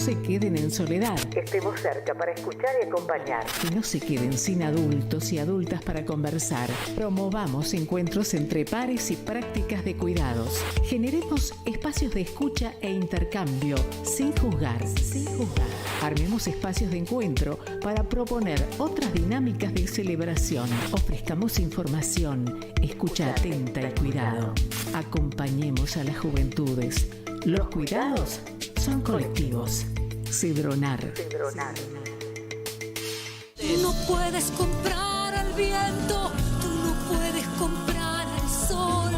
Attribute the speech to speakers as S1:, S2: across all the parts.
S1: Se queden en soledad.
S2: Estemos cerca para escuchar y acompañar.
S1: Que no se queden sin adultos y adultas para conversar. Promovamos encuentros entre pares y prácticas de cuidados. Generemos espacios de escucha e intercambio sin juzgar. Armemos espacios de encuentro para proponer otras dinámicas de celebración. Ofrezcamos información, escucha atenta y cuidado. Acompañemos a las juventudes. Los cuidados son colectivos. Cedronar.
S3: Tú no puedes comprar al viento, tú no puedes comprar al sol,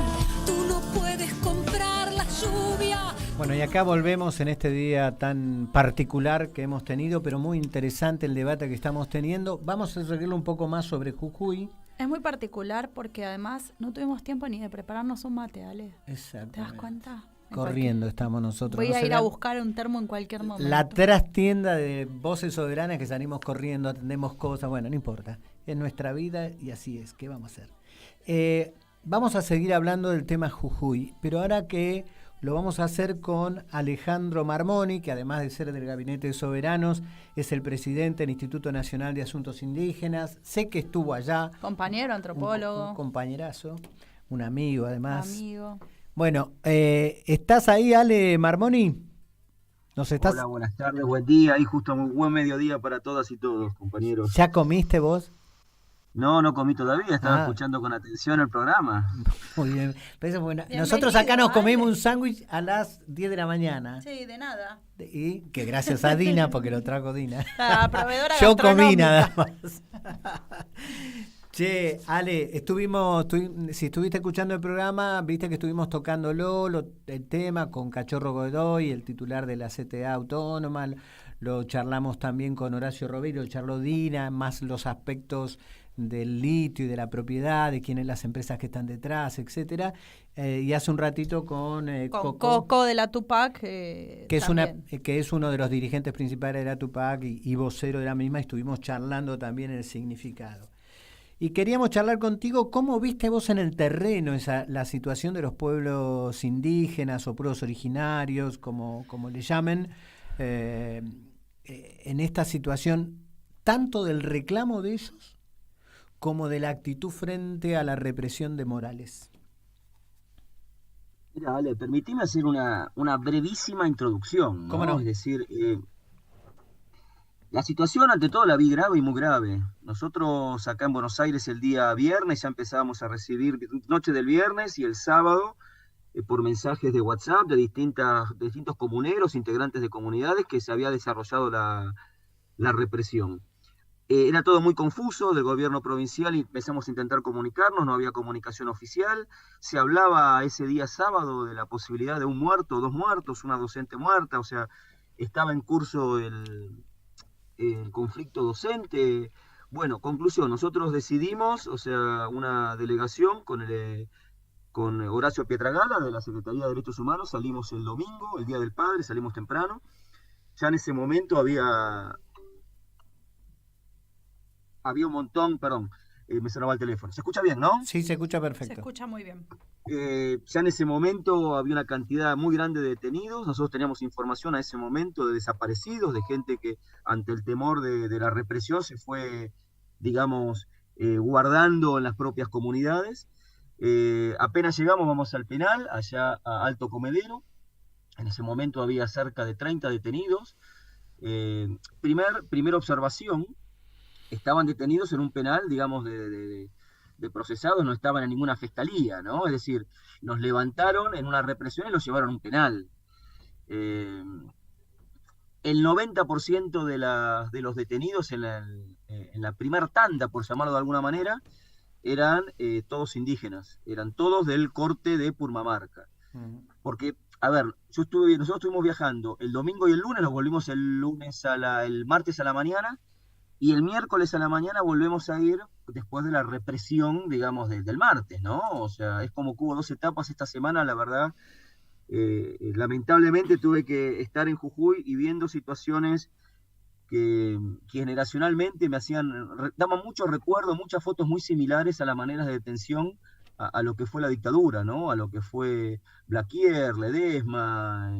S3: tú no puedes comprar la lluvia.
S4: Bueno, y acá volvemos en este día tan particular que hemos tenido, pero muy interesante el debate que estamos teniendo. Vamos a seguirlo un poco más sobre Jujuy.
S5: Es muy particular porque además no tuvimos tiempo ni de prepararnos un mate, Ale.
S4: Exacto.
S5: ¿Te das cuenta?
S4: Corriendo estamos nosotros.
S5: Voy a ir a buscar un termo en cualquier momento.
S4: La trastienda de Voces Soberanas que salimos corriendo, atendemos cosas, bueno, no importa. Es nuestra vida y así es. ¿Qué vamos a hacer? Vamos a seguir hablando del tema Jujuy, pero ahora que lo vamos a hacer con Alejandro Marmoni, que además de ser del Gabinete de Soberanos, es el presidente del Instituto Nacional de Asuntos Indígenas. Sé que estuvo allá.
S5: Compañero, antropólogo.
S4: Un compañerazo, un amigo además.
S5: Amigo.
S4: Bueno, ¿estás ahí, Ale Marmoni?
S6: Hola, buenas tardes, buen día, y justo muy buen mediodía para todas y todos, compañeros.
S4: ¿Ya comiste vos?
S6: No comí todavía, estaba escuchando con atención el programa.
S4: Muy bien. Nosotros acá nos comimos un sándwich a las 10 de la mañana.
S5: Sí, de nada.
S4: Y que gracias a Dina, porque lo trajo Dina.
S5: La proveedora
S4: Yo comí
S5: gastronómica.
S4: nada más. Che, Ale, si estuviste escuchando el programa, viste que estuvimos tocándolo, el tema con Cachorro Godoy, el titular de la CTA Autónoma, lo charlamos también con Horacio Robeiro, charló Dina, más los aspectos del litio y de la propiedad, de quiénes las empresas que están detrás, etcétera. Y hace un ratito con
S5: Coco de la Tupac,
S4: que es uno de los dirigentes principales de la Tupac y vocero de la misma, estuvimos charlando también el significado. Y queríamos charlar contigo, ¿cómo viste vos en el terreno la situación de los pueblos indígenas o pueblos originarios, como le llamen, en esta situación, tanto del reclamo de ellos como de la actitud frente a la represión de Morales?
S6: Mira, Ale, permitime hacer una brevísima introducción, ¿no?
S4: ¿Cómo no?
S6: Es decir, la situación ante todo la vi grave y muy grave. Nosotros acá en Buenos Aires el día viernes ya empezábamos a recibir, noche del viernes y el sábado, por mensajes de WhatsApp de distintos comuneros, integrantes de comunidades, que se había desarrollado la represión. Era todo muy confuso del gobierno provincial y empezamos a intentar comunicarnos, no había comunicación oficial. Se hablaba ese día sábado de la posibilidad de un muerto, 2 muertos, una docente muerta, o sea, estaba en curso el conflicto docente. Bueno, conclusión, nosotros decidimos, o sea, una delegación con Horacio Pietragala de la Secretaría de Derechos Humanos, salimos el domingo, el Día del Padre, salimos temprano. Ya en ese momento había un montón, me sonaba el teléfono. ¿Se escucha bien, no?
S4: Sí, se escucha perfecto.
S5: Se escucha muy bien.
S6: Ya en ese momento había una cantidad muy grande de detenidos. Nosotros teníamos información a ese momento de desaparecidos, de gente que ante el temor de la represión se fue, digamos, guardando en las propias comunidades. Apenas llegamos, vamos al penal, allá a Alto Comedero. En ese momento había cerca de 30 detenidos. Primera observación, estaban detenidos en un penal, digamos, de procesados, no estaban en ninguna fiscalía, ¿no? Es decir, nos levantaron en una represión y los llevaron a un penal. El 90% de los detenidos en la primera tanda, por llamarlo de alguna manera, eran todos indígenas, eran todos del corte de Purmamarca. Porque, a ver, nosotros estuvimos viajando el domingo y el lunes, nos volvimos el martes a la mañana, y el miércoles a la mañana volvemos a ir después de la represión, digamos, del martes, ¿no? O sea, es como que hubo 2 etapas esta semana, la verdad. Lamentablemente tuve que estar en Jujuy y viendo situaciones que generacionalmente daban mucho recuerdo, muchas fotos muy similares a las maneras de detención a lo que fue la dictadura, ¿no? A lo que fue Blaquier, Ledesma,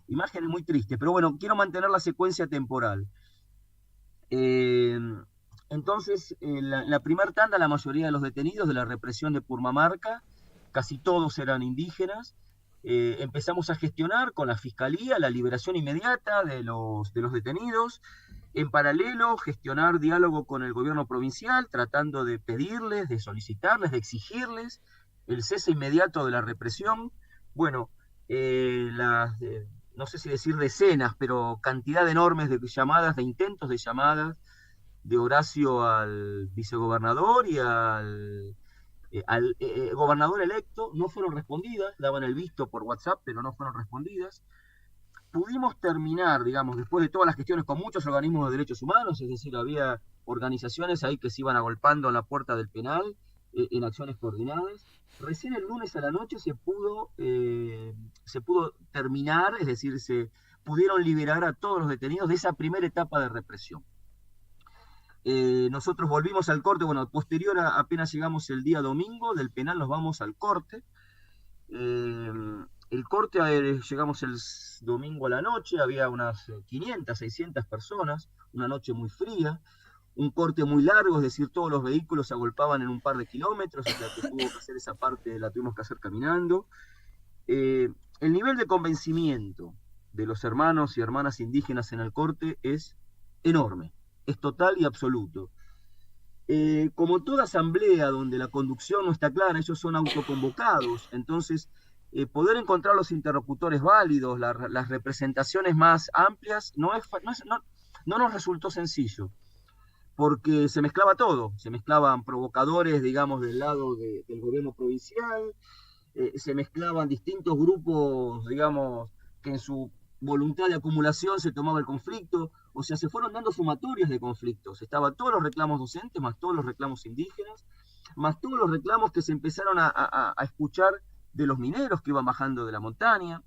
S6: imágenes muy tristes, pero bueno, quiero mantener la secuencia temporal. Entonces, la primera tanda, la mayoría de los detenidos de la represión de Purmamarca, casi todos eran indígenas. Empezamos a gestionar con la Fiscalía la liberación inmediata de los detenidos. En paralelo, gestionar diálogo con el gobierno provincial, tratando de pedirles, de solicitarles, de exigirles el cese inmediato de la represión. Bueno, no sé si decir decenas, pero cantidad enormes de llamadas, de intentos de llamadas de Horacio al vicegobernador y al gobernador electo, no fueron respondidas, daban el visto por WhatsApp, pero no fueron respondidas. Pudimos terminar, digamos, después de todas las gestiones con muchos organismos de derechos humanos, es decir, había organizaciones ahí que se iban agolpando en la puerta del penal, en acciones coordinadas. Recién el lunes a la noche se pudo terminar, es decir, se pudieron liberar a todos los detenidos de esa primera etapa de represión. Nosotros volvimos al corte, bueno, posterior apenas llegamos el día domingo, del penal nos vamos al corte. El corte, llegamos el domingo a la noche, había unas 500, 600 personas, una noche muy fría, un corte muy largo, es decir, todos los vehículos se agolpaban en un par de kilómetros, o sea que tuvo que hacer esa parte, la tuvimos que hacer caminando. El nivel de convencimiento de los hermanos y hermanas indígenas en el corte es enorme, es total y absoluto. Como toda asamblea donde la conducción no está clara, ellos son autoconvocados, entonces poder encontrar los interlocutores válidos, las representaciones más amplias, no nos resultó sencillo, porque se mezclaba todo, se mezclaban provocadores, digamos, del lado del gobierno provincial, se mezclaban distintos grupos, digamos, que en su voluntad de acumulación se tomaba el conflicto, o sea, se fueron dando sumatorias de conflictos, estaban todos los reclamos docentes, más todos los reclamos indígenas, más todos los reclamos que se empezaron a escuchar de los mineros que iban bajando de la montaña.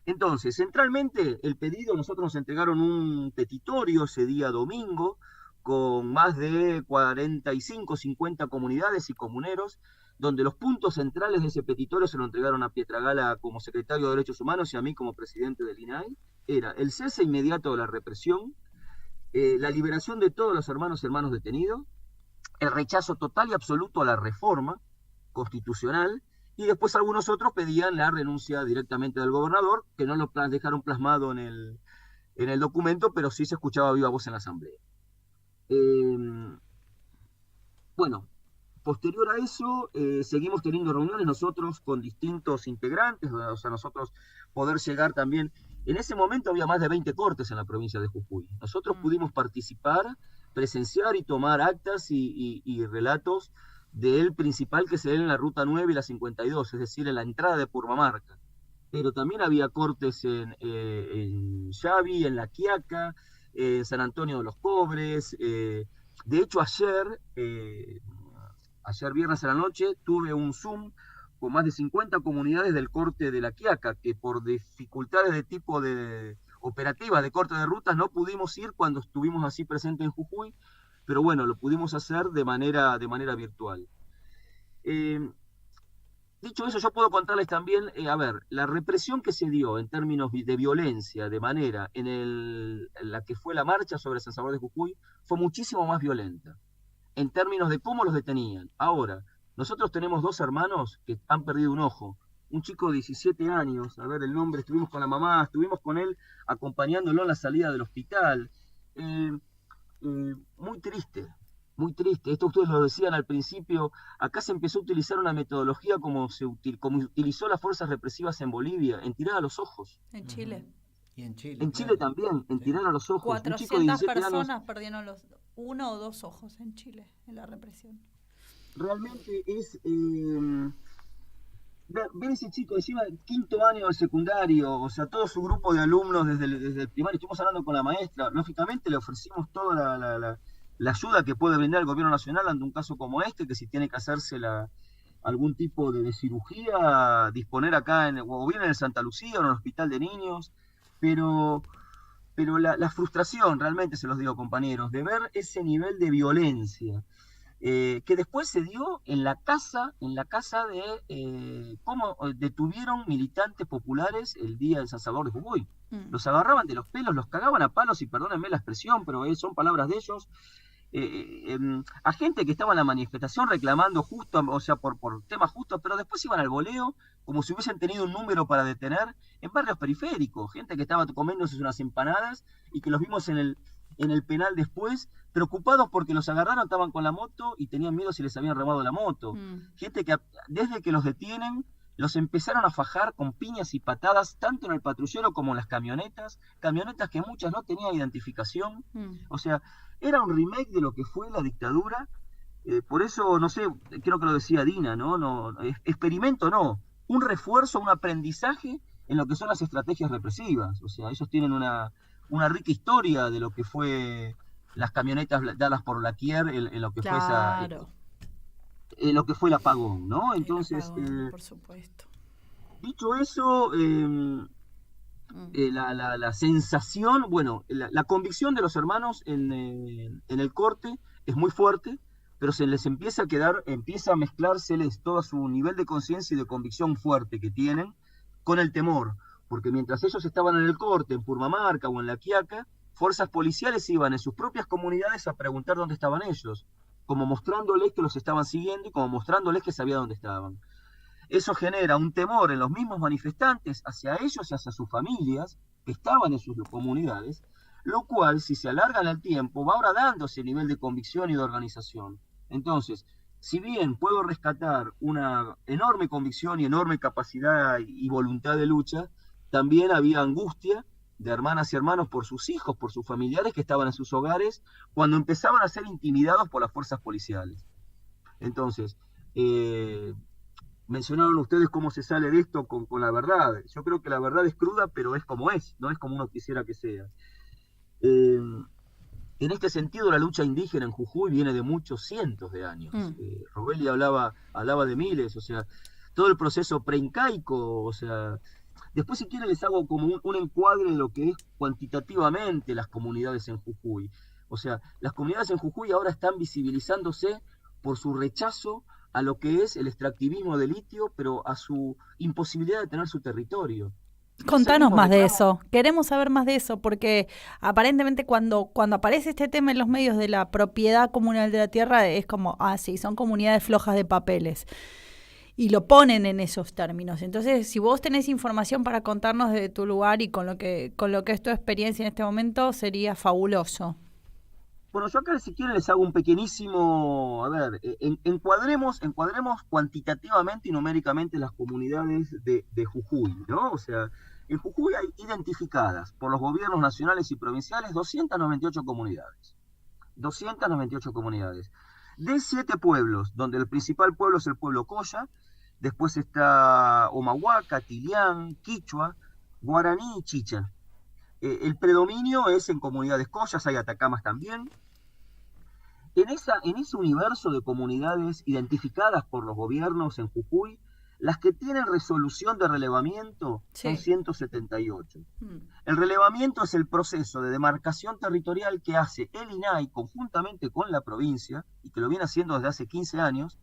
S6: Entonces, centralmente, el pedido, nosotros nos entregaron un petitorio ese día domingo, con más de 45, 50 comunidades y comuneros, donde los puntos centrales de ese petitorio se lo entregaron a Pietragala como secretario de Derechos Humanos y a mí como presidente del INAI, era el cese inmediato de la represión, la liberación de todos los hermanos y hermanos detenidos, el rechazo total y absoluto a la reforma constitucional, y después algunos otros pedían la renuncia directamente del gobernador, que no lo dejaron plasmado en el documento, pero sí se escuchaba viva voz en la asamblea. Bueno, posterior a eso, seguimos teniendo reuniones nosotros con distintos integrantes, o sea, nosotros poder llegar también. En ese momento había más de 20 cortes en la provincia de Jujuy. Nosotros pudimos participar, presenciar y tomar actas y relatos del principal que se lee en la Ruta 9 y la 52, es decir, en la entrada de Purmamarca. Pero también había cortes en Xavi, en La Quiaca, en San Antonio de los Pobres. De hecho, ayer viernes a la noche, tuve un Zoom con más de 50 comunidades del corte de La Quiaca, que por dificultades de tipo de operativas de corte de rutas no pudimos ir cuando estuvimos así presentes en Jujuy, pero bueno, lo pudimos hacer de manera virtual. Dicho eso, yo puedo contarles también, la represión que se dio en términos de violencia, de manera en la que fue la marcha sobre San Salvador de Jujuy, fue muchísimo más violenta, en términos de cómo los detenían. Ahora, nosotros tenemos dos hermanos que han perdido un ojo, un chico de 17 años, a ver el nombre, estuvimos con la mamá, estuvimos con él acompañándolo en la salida del hospital. Muy triste, muy triste. Esto ustedes lo decían al principio, acá se empezó a utilizar una metodología como utilizó las fuerzas represivas en Bolivia, en tirar a los ojos.
S5: En Chile.
S4: Y en Chile.
S6: En Chile también, en tirar a los ojos.
S5: 400 personas perdieron uno o dos ojos en Chile, en la represión.
S6: Realmente es... ver ese chico, encima quinto año del secundario, o sea, todo su grupo de alumnos desde el primario, estuvimos hablando con la maestra, lógicamente le ofrecimos toda la ayuda que puede brindar el gobierno nacional ante un caso como este, que si tiene que hacerse algún tipo de cirugía, disponer acá, o bien en el Santa Lucía o en el hospital de niños, pero la frustración, realmente se los digo compañeros, de ver ese nivel de violencia, que después se dio en la casa de cómo detuvieron militantes populares el día del San Salvador de Jujuy. Los agarraban de los pelos, los cagaban a palos, y perdónenme la expresión, pero son palabras de ellos, a gente que estaba en la manifestación reclamando justo, o sea, por temas justos, pero después iban al voleo como si hubiesen tenido un número para detener en barrios periféricos, gente que estaba comiéndose unas empanadas y que los vimos en el penal después, preocupados porque los agarraron, estaban con la moto y tenían miedo si les habían robado la moto. Gente que desde que los detienen, los empezaron a fajar con piñas y patadas, tanto en el patrullero como en las camionetas que muchas no tenían identificación. O sea, era un remake de lo que fue la dictadura. Por eso, no sé, creo que lo decía Dina, ¿no? Experimento no, un refuerzo, un aprendizaje en lo que son las estrategias represivas. O sea, ellos tienen una rica historia de lo que fue las camionetas dadas por Blaquier en lo que fue en lo que fue el apagón, ¿no? Entonces,
S5: por supuesto.
S6: Dicho eso, la sensación, bueno, la convicción de los hermanos en el corte es muy fuerte, pero se les empieza a mezclárseles todo su nivel de conciencia y de convicción fuerte que tienen con el temor, porque mientras ellos estaban en el corte, en Purmamarca o en La Quiaca, fuerzas policiales iban en sus propias comunidades a preguntar dónde estaban ellos, como mostrándoles que los estaban siguiendo y como mostrándoles que sabía dónde estaban. Eso genera un temor en los mismos manifestantes hacia ellos y hacia sus familias que estaban en sus comunidades, lo cual, si se alarga en el tiempo, va horadando ese nivel de convicción y de organización. Entonces, si bien puedo rescatar una enorme convicción y enorme capacidad y voluntad de lucha, también había angustia de hermanas y hermanos por sus hijos, por sus familiares que estaban en sus hogares, cuando empezaban a ser intimidados por las fuerzas policiales. Entonces, mencionaron ustedes cómo se sale de esto con la verdad. Yo creo que la verdad es cruda, pero es como es, no es como uno quisiera que sea. En este sentido, la lucha indígena en Jujuy viene de muchos cientos de años. Robelli hablaba de miles, o sea, todo el proceso preincaico, o sea, después si quieren les hago como un encuadre de lo que es cuantitativamente las comunidades en Jujuy. O sea, las comunidades en Jujuy ahora están visibilizándose por su rechazo a lo que es el extractivismo de litio, pero a su imposibilidad de tener su territorio.
S5: Contanos más de eso, queremos saber más de eso, porque aparentemente cuando aparece este tema en los medios de la propiedad comunal de la tierra, es como, sí, son comunidades flojas de papeles. Y lo ponen en esos términos. Entonces, si vos tenés información para contarnos de tu lugar y con lo que es tu experiencia en este momento, sería fabuloso.
S6: Bueno, yo acá si quieren les hago un pequeñísimo, encuadremos cuantitativamente y numéricamente las comunidades de Jujuy, ¿no? O sea, en Jujuy hay identificadas por los gobiernos nacionales y provinciales 298 comunidades. 298 comunidades. De 7 pueblos, donde el principal pueblo es el pueblo Coya, después está Omahuaca, Tilián, Quichua, Guaraní y Chicha. El predominio es en comunidades Coyas, hay Atacamas también. En ese universo de comunidades identificadas por los gobiernos en Jujuy, las que tienen resolución de relevamiento son 178. El relevamiento es el proceso de demarcación territorial que hace el INAI conjuntamente con la provincia, y que lo viene haciendo desde hace 15 años,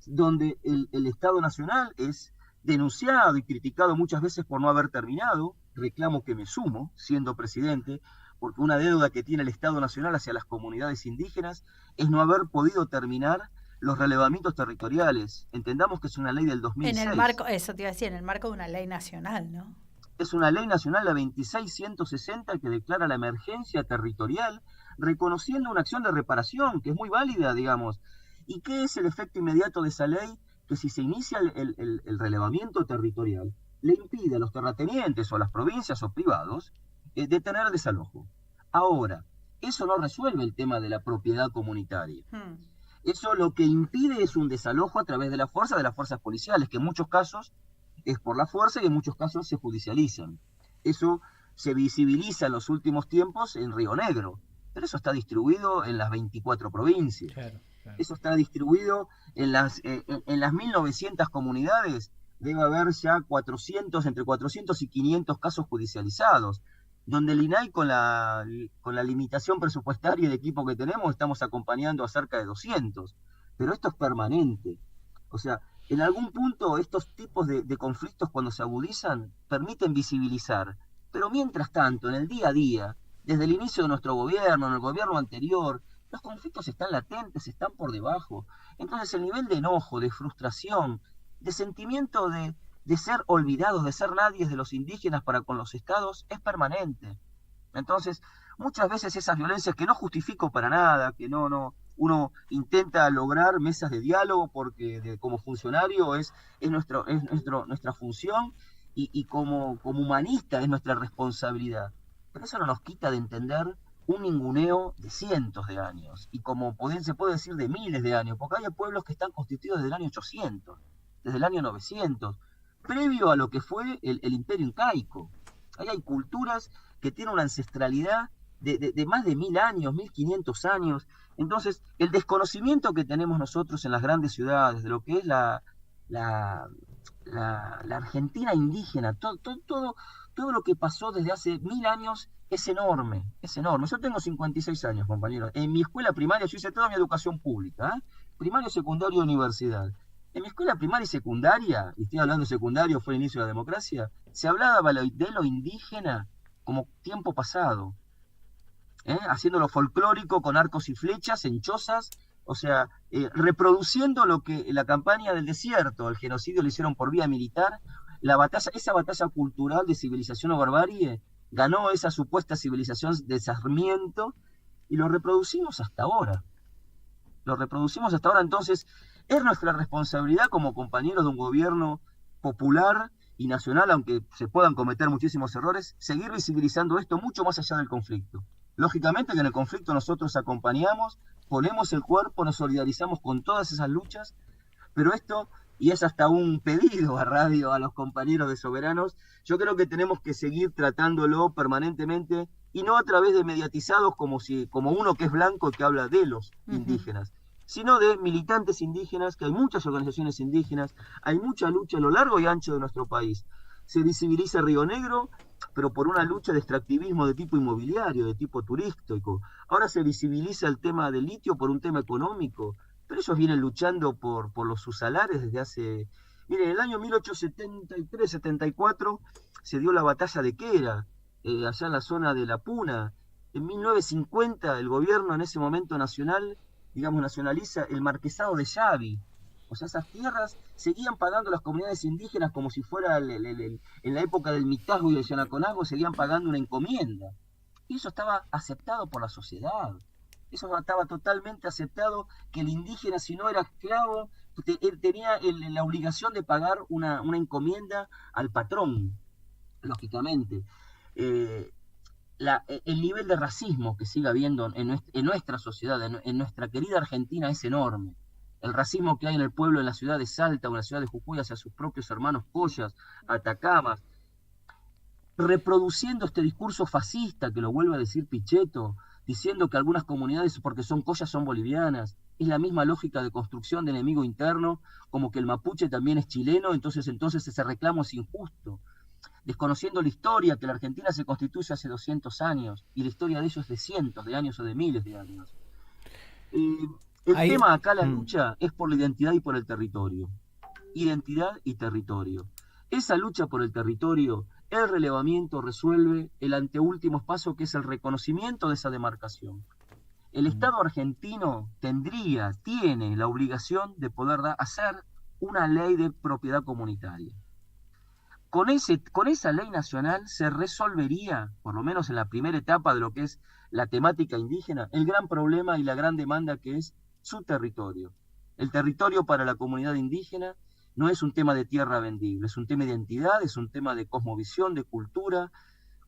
S6: donde el Estado Nacional es denunciado y criticado muchas veces por no haber terminado, reclamo que me sumo, siendo presidente, porque una deuda que tiene el Estado Nacional hacia las comunidades indígenas es no haber podido terminar los relevamientos territoriales. Entendamos que es una ley del 2006.
S5: En el marco, eso te iba a decir, en el marco de una ley nacional, ¿no?
S6: Es una ley nacional, la 26160, que declara la emergencia territorial, reconociendo una acción de reparación, que es muy válida, digamos. ¿Y qué es el efecto inmediato de esa ley? Que si se inicia el relevamiento territorial, le impide a los terratenientes o a las provincias o privados detener el desalojo. Ahora, eso no resuelve el tema de la propiedad comunitaria. Eso lo que impide es un desalojo a través de las fuerzas policiales, que en muchos casos es por la fuerza y en muchos casos se judicializan. Eso se visibiliza en los últimos tiempos en Río Negro, pero eso está distribuido en las 24 provincias. Claro. Eso está distribuido en las 1.900 comunidades. Debe haber ya entre 400 y 500 casos judicializados, donde el INAI con la limitación presupuestaria y de equipo que tenemos estamos acompañando a cerca de 200. pero esto es permanente. O sea, en algún punto estos tipos de conflictos cuando se agudizan permiten visibilizar, pero mientras tanto, en el día a día, desde el inicio de nuestro gobierno, en el gobierno anterior, los conflictos están latentes, están por debajo. Entonces el nivel de enojo, de frustración, de sentimiento de ser olvidados, de ser nadies de los indígenas para con los estados, es permanente. Entonces, muchas veces esas violencias que no justifico para nada, que uno intenta lograr mesas de diálogo porque como funcionario es nuestra función y como humanista es nuestra responsabilidad. Pero eso no nos quita de entender un ninguneo de cientos de años y se puede decir de miles de años, porque hay pueblos que están constituidos desde el año 800, desde el año 900, previo a lo que fue el imperio incaico. Ahí hay culturas que tienen una ancestralidad de más de 1000 años, 1500 años. Entonces, el desconocimiento que tenemos nosotros en las grandes ciudades de lo que es la Argentina indígena, todo lo que pasó desde hace 1000 años es enorme, es enorme. Yo tengo 56 años, compañeros. En mi escuela primaria yo hice toda mi educación pública, primario, secundario, universidad. En mi escuela primaria y secundaria, y estoy hablando de secundario, fue el inicio de la democracia, se hablaba de lo indígena como tiempo pasado, haciéndolo folclórico con arcos y flechas en chozas, o sea, reproduciendo lo que la campaña del desierto, el genocidio lo hicieron por vía militar, esa batalla cultural de civilización o barbarie, ganó esa supuesta civilización de Sarmiento, y lo reproducimos hasta ahora. Entonces, es nuestra responsabilidad como compañeros de un gobierno popular y nacional, aunque se puedan cometer muchísimos errores, seguir visibilizando esto mucho más allá del conflicto. Lógicamente que en el conflicto nosotros acompañamos, ponemos el cuerpo, nos solidarizamos con todas esas luchas, pero esto, y es hasta un pedido a radio, a los compañeros de Soberanos, yo creo que tenemos que seguir tratándolo permanentemente, y no a través de mediatizados como uno que es blanco y que habla de los indígenas, sino de militantes indígenas, que hay muchas organizaciones indígenas, hay mucha lucha a lo largo y ancho de nuestro país. Se visibiliza Río Negro, pero por una lucha de extractivismo de tipo inmobiliario, de tipo turístico. Ahora se visibiliza el tema del litio por un tema económico, pero ellos vienen luchando por los subsalares desde hace... Miren, en el año 1873-74 se dio la batalla de Quera, allá en la zona de La Puna. En 1950 el gobierno en ese momento nacionaliza el marquesado de Yavi. O sea, esas tierras seguían pagando las comunidades indígenas como si fuera en la época del Mitazgo y del Yanaconago, seguían pagando una encomienda. Y eso estaba aceptado por la sociedad. Eso estaba totalmente aceptado, que el indígena, si no era esclavo, tenía la obligación de pagar una encomienda al patrón, lógicamente. El nivel de racismo que sigue habiendo en nuestra sociedad, en nuestra querida Argentina, es enorme. El racismo que hay en el pueblo, en la ciudad de Salta o en la ciudad de Jujuy hacia sus propios hermanos collas, atacamas, reproduciendo este discurso fascista que lo vuelve a decir Pichetto, diciendo que algunas comunidades, porque son collas, son bolivianas. Es la misma lógica de construcción de enemigo interno, como que el mapuche también es chileno, entonces ese reclamo es injusto. Desconociendo la historia, que la Argentina se constituye hace 200 años, y la historia de ellos es de cientos de años o de miles de años. El tema acá, la lucha, es por la identidad y por el territorio. Identidad y territorio. Esa lucha por el territorio, el relevamiento resuelve el anteúltimo paso, que es el reconocimiento de esa demarcación. El Estado argentino tiene la obligación de poder hacer una ley de propiedad comunitaria. Con esa ley nacional se resolvería, por lo menos en la primera etapa de lo que es la temática indígena, el gran problema y la gran demanda que es su territorio. El territorio para la comunidad indígena no es un tema de tierra vendible, es un tema de identidad, es un tema de cosmovisión, de cultura.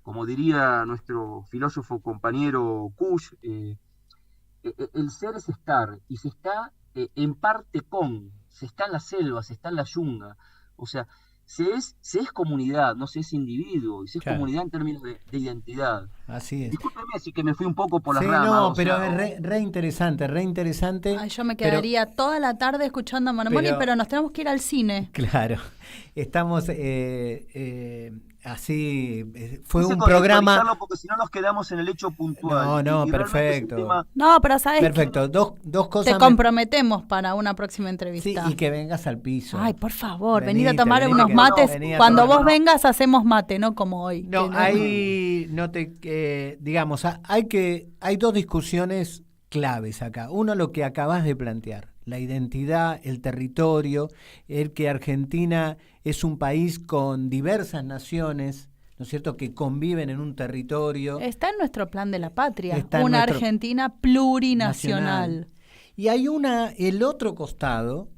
S6: Como diría nuestro filósofo compañero Kusch, el ser es estar, y se está en parte se está en la selva, se está en la yunga. O sea, se es comunidad, no se es individuo, y se es comunidad en términos de identidad.
S4: Así es.
S6: Discúlpeme si que me fui un poco por las ramas.
S4: No, pero es re interesante.
S5: Ay, yo me quedaría toda la tarde escuchando a Mano Moni, pero nos tenemos que ir al cine.
S4: Claro, estamos así fue
S6: Quise
S4: un programa.
S6: contextualizarlo porque si no nos quedamos en el hecho puntual.
S4: No,
S6: Y realmente
S4: perfecto.
S6: es un tema.
S5: No, pero sabes
S4: Perfecto, dos cosas.
S5: te comprometemos para una próxima
S4: Sí,
S5: entrevista.
S4: y que vengas al piso.
S5: Ay, por favor,
S4: Venite,
S5: venid a tomar
S4: venite,
S5: unos
S4: que-
S5: mates.
S4: vení a
S5: Cuando
S4: tomar-
S5: vos vengas hacemos mate, no como hoy.
S4: No,
S5: que
S4: hay, no te, digamos, hay dos discusiones claves acá. Uno, lo que acabas de plantear, la identidad, el territorio, el que Argentina es un país con diversas naciones, ¿no es cierto?, que conviven en un territorio.
S5: Está en nuestro plan de la patria,
S4: Está en
S5: una
S4: nuestro-
S5: Argentina plurinacional.
S4: Y hay el otro costado,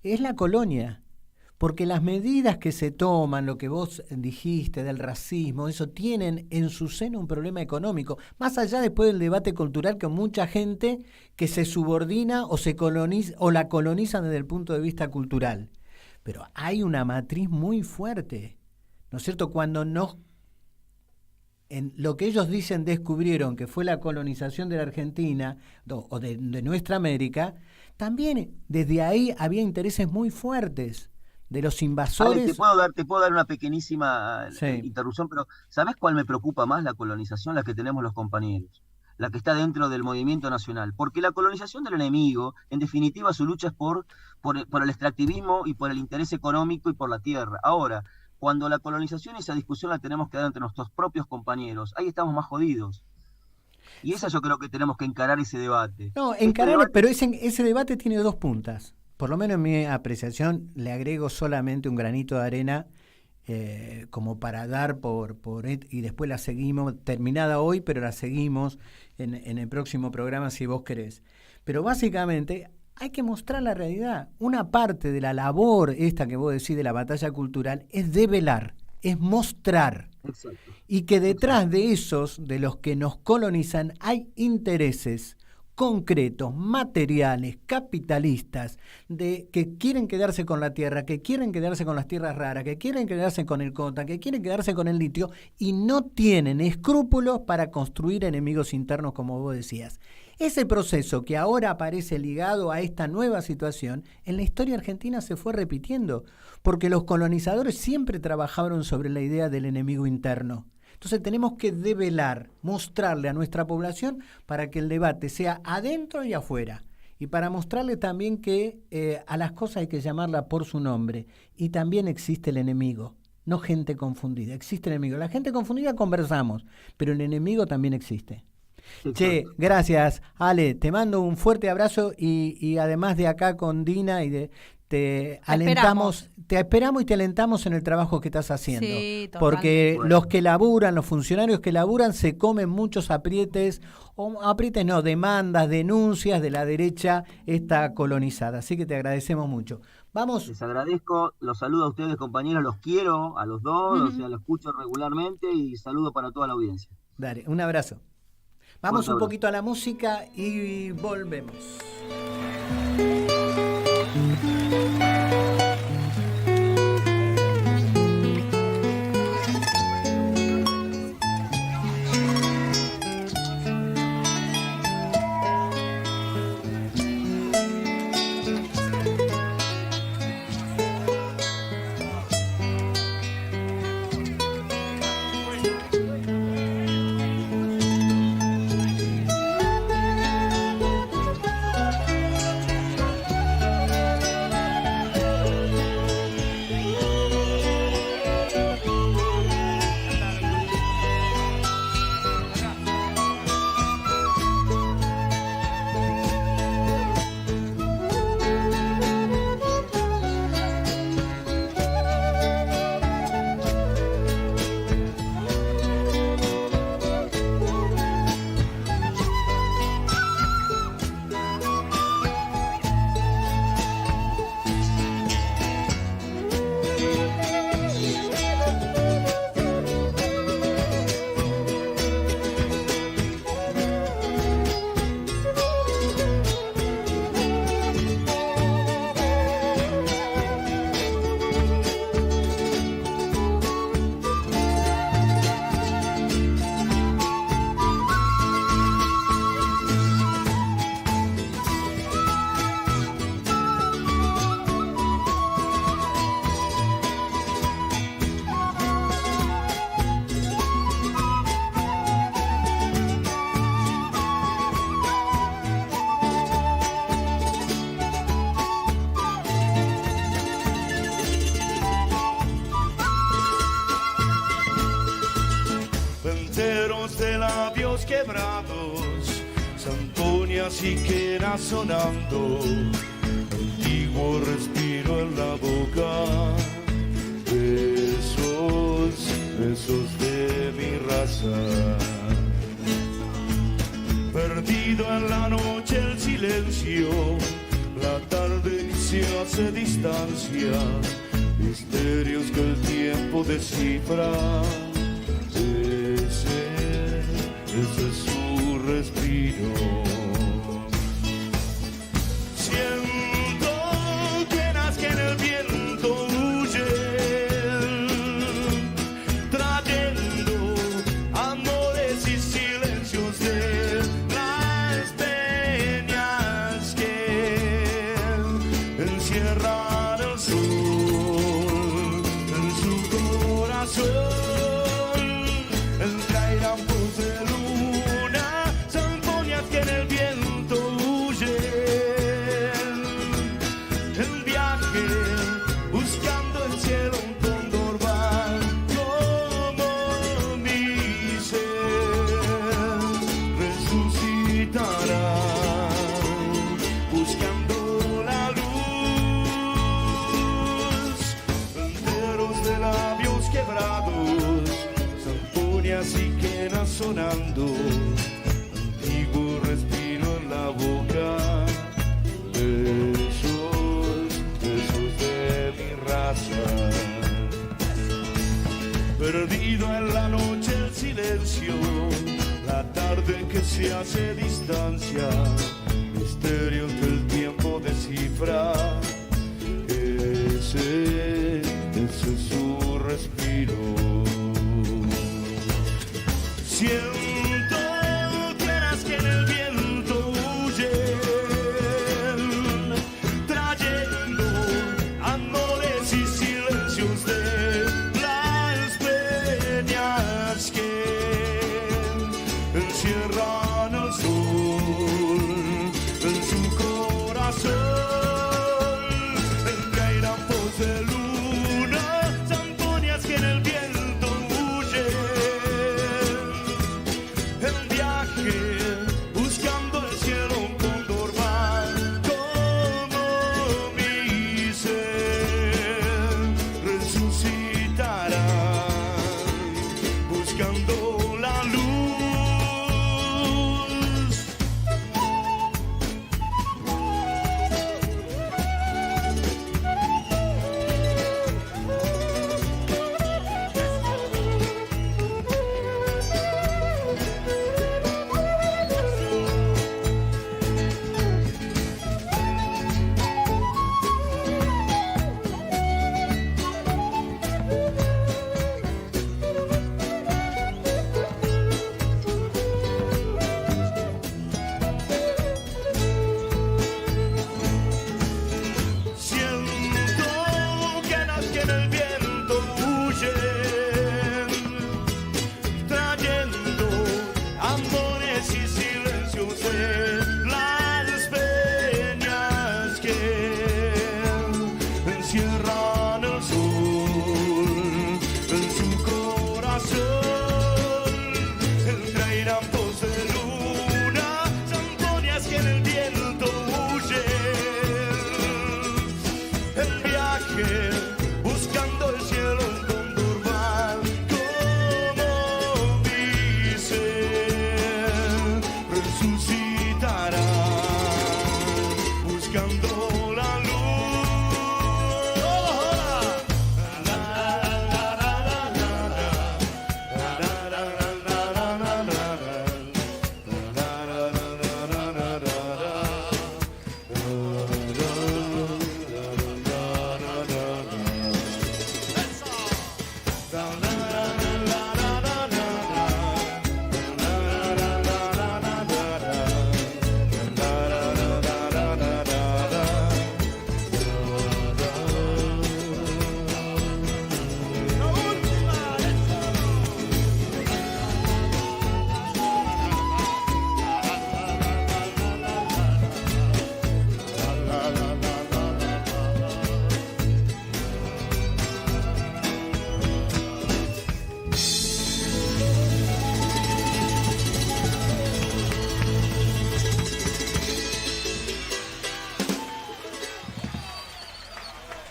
S4: es la colonia. Porque las medidas que se toman, lo que vos dijiste del racismo, eso tienen en su seno un problema económico. Más allá después del debate cultural con mucha gente que se subordina o se coloniza o la colonizan desde el punto de vista cultural. Pero hay una matriz muy fuerte, ¿no es cierto? Cuando en lo que ellos dicen descubrieron que fue la colonización de la Argentina o de nuestra América, también desde ahí había intereses muy fuertes de los invasores.
S6: Ale, te puedo dar una pequeñísima interrupción, pero ¿sabés cuál me preocupa más? La colonización, la que tenemos los compañeros, la que está dentro del movimiento nacional, porque la colonización del enemigo, en definitiva, su lucha es por el extractivismo y por el interés económico y por la tierra. Ahora, cuando la colonización y esa discusión la tenemos que dar entre nuestros propios compañeros, ahí estamos más jodidos. Y esa yo creo que tenemos que encarar ese debate.
S4: No, pero ese debate tiene dos puntas. Por lo menos en mi apreciación le agrego solamente un granito de arena como para dar y después la seguimos, terminada hoy, pero la seguimos en el próximo programa si vos querés. Pero básicamente hay que mostrar la realidad. Una parte de la labor esta que vos decís de la batalla cultural es develar, es mostrar.
S6: Exacto.
S4: Y que detrás de de los que nos colonizan, hay intereses concretos, materiales, capitalistas, que quieren quedarse con la tierra, que quieren quedarse con las tierras raras, que quieren quedarse con el coltan, que quieren quedarse con el litio, y no tienen escrúpulos para construir enemigos internos, como vos decías. Ese proceso que ahora aparece ligado a esta nueva situación, en la historia argentina se fue repitiendo, porque los colonizadores siempre trabajaron sobre la idea del enemigo interno. Entonces tenemos que develar, mostrarle a nuestra población para que el debate sea adentro y afuera. Y para mostrarle también que a las cosas hay que llamarla por su nombre. Y también existe el enemigo, no gente confundida. Existe el enemigo. La gente confundida conversamos, pero el enemigo también existe.
S6: Exacto.
S4: Che, gracias, Ale. Te mando un fuerte abrazo y además de acá con Dina te esperamos y te alentamos en el trabajo que estás haciendo.
S5: Sí, totalmente.
S4: Porque los que laburan, los funcionarios que laburan, se comen muchos demandas, denuncias de la derecha esta colonizada. Así que te agradecemos mucho. Vamos.
S6: Les agradezco, los saludo a ustedes, compañeros, los quiero a los dos, o sea, los escucho regularmente y saludo para toda la audiencia.
S4: Dale, un abrazo. Vamos un
S6: abrazo.
S4: poquito a la música y volvemos.
S7: quebrados, zampoñas y quenas sonando, antiguo respiro en la boca, besos, besos de mi raza. Perdido en la noche el silencio, la tarde que se hace distancia, misterios que el tiempo descifra. Ese es su respiro. Siento penas que en el viento huyen, trayendo amores y silencios de las peñas que encierran el sol en su corazón. Sonando, antiguo respiro en la boca, besos, besos de mi raza. Perdido en la noche el silencio, la tarde que se hace distancia, misterios que el tiempo descifra. Ese es su respiro. Siento penas que en el viento huyen, trayendo amores y silencios de las peñas que encierran el sol en su corazón. Entre airampos de luna, zampoñas que en el viento huyen. Buscando el cielo un cóndor va como mi ser resucitará, buscando la luz.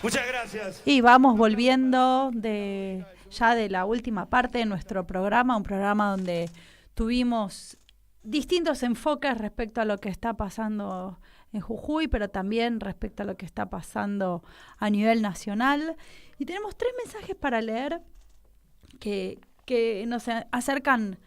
S7: Muchas gracias.
S5: Y vamos volviendo ya de la última parte de nuestro programa, un programa donde tuvimos distintos enfoques respecto a lo que está pasando en Jujuy, pero también respecto a lo que está pasando a nivel nacional. Y tenemos 3 mensajes para leer que nos acercan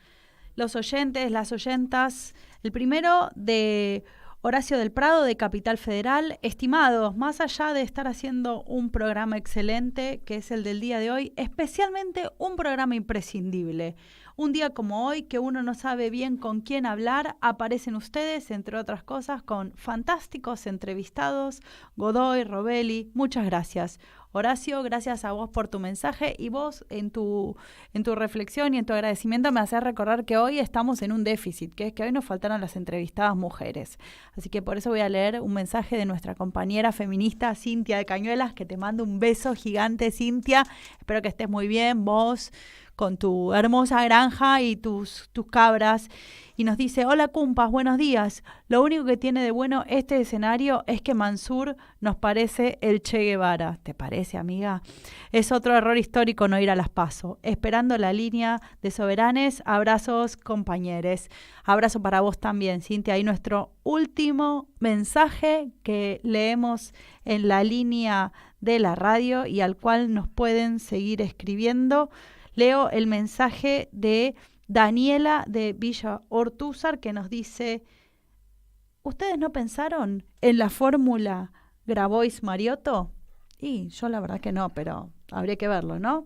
S5: los oyentes, las oyentas. El primero de Horacio del Prado, de Capital Federal. Estimados, más allá de estar haciendo un programa excelente, que es el del día de hoy, especialmente un programa imprescindible. Un día como hoy, que uno no sabe bien con quién hablar, aparecen ustedes, entre otras cosas, con fantásticos entrevistados, Godoy, Robelli. Muchas gracias. Horacio, gracias a vos por tu mensaje, y vos en tu reflexión y en tu agradecimiento me haces recordar que hoy estamos en un déficit, que es que hoy nos faltaron las entrevistadas mujeres. Así que por eso voy a leer un mensaje de nuestra compañera feminista Cintia de Cañuelas, que te mando un beso gigante, Cintia. Espero que estés muy bien, vos, con tu hermosa granja y tus cabras. Y nos dice: hola Cumpas, buenos días. Lo único que tiene de bueno este escenario es que Mansur nos parece el Che Guevara. ¿Te parece, amiga? Es otro error histórico no ir a las PASO. Esperando la línea de soberanes. Abrazos, compañeros. Abrazo para vos también, Cintia. Y nuestro último mensaje que leemos en la línea de la radio y al cual nos pueden seguir escribiendo. Leo el mensaje de Daniela de Villa Ortúzar, que nos dice: ¿ustedes no pensaron en la fórmula Grabois-Mariotto? Y yo la verdad que no, pero habría que verlo, ¿no?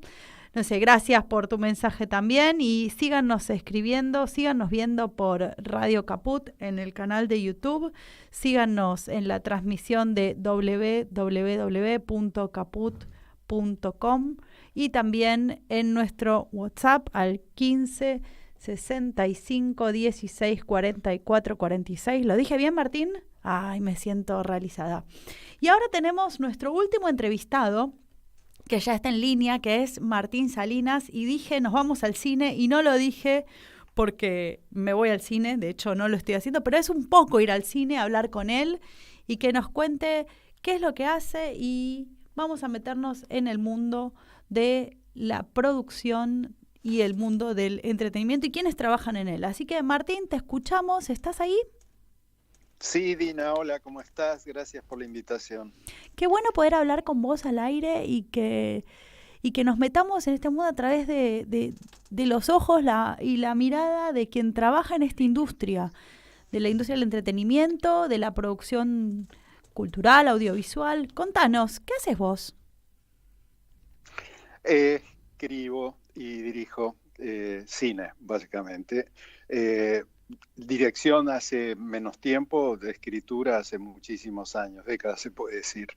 S5: No sé, gracias por tu mensaje también, y síganos escribiendo, síganos viendo por Radio Caput en el canal de YouTube, síganos en la transmisión de www.caput.com y también en nuestro WhatsApp al 15 65 16 44 46. ¿Lo dije bien, Martín? Ay, me siento realizada. Y ahora tenemos nuestro último entrevistado, que ya está en línea, que es Martín Salinas, y dije nos vamos al cine, y no lo dije porque me voy al cine, de hecho no lo estoy haciendo, pero es un poco ir al cine, hablar con él y que nos cuente qué es lo que hace, y vamos a meternos en el mundo de la producción y el mundo del entretenimiento y quienes trabajan en él. Así que, Martín, te escuchamos. ¿Estás ahí?
S8: Sí, Dina, hola, ¿cómo estás? Gracias por la invitación.
S5: Qué bueno poder hablar con vos al aire y que nos metamos en este mundo a través de los ojos y la mirada de quien trabaja en esta industria, de la industria del entretenimiento, de la producción cultural, audiovisual. Contanos, ¿qué haces vos?
S8: Escribo y dirijo cine, básicamente. Dirección hace menos tiempo, de escritura hace muchísimos años, décadas se puede decir.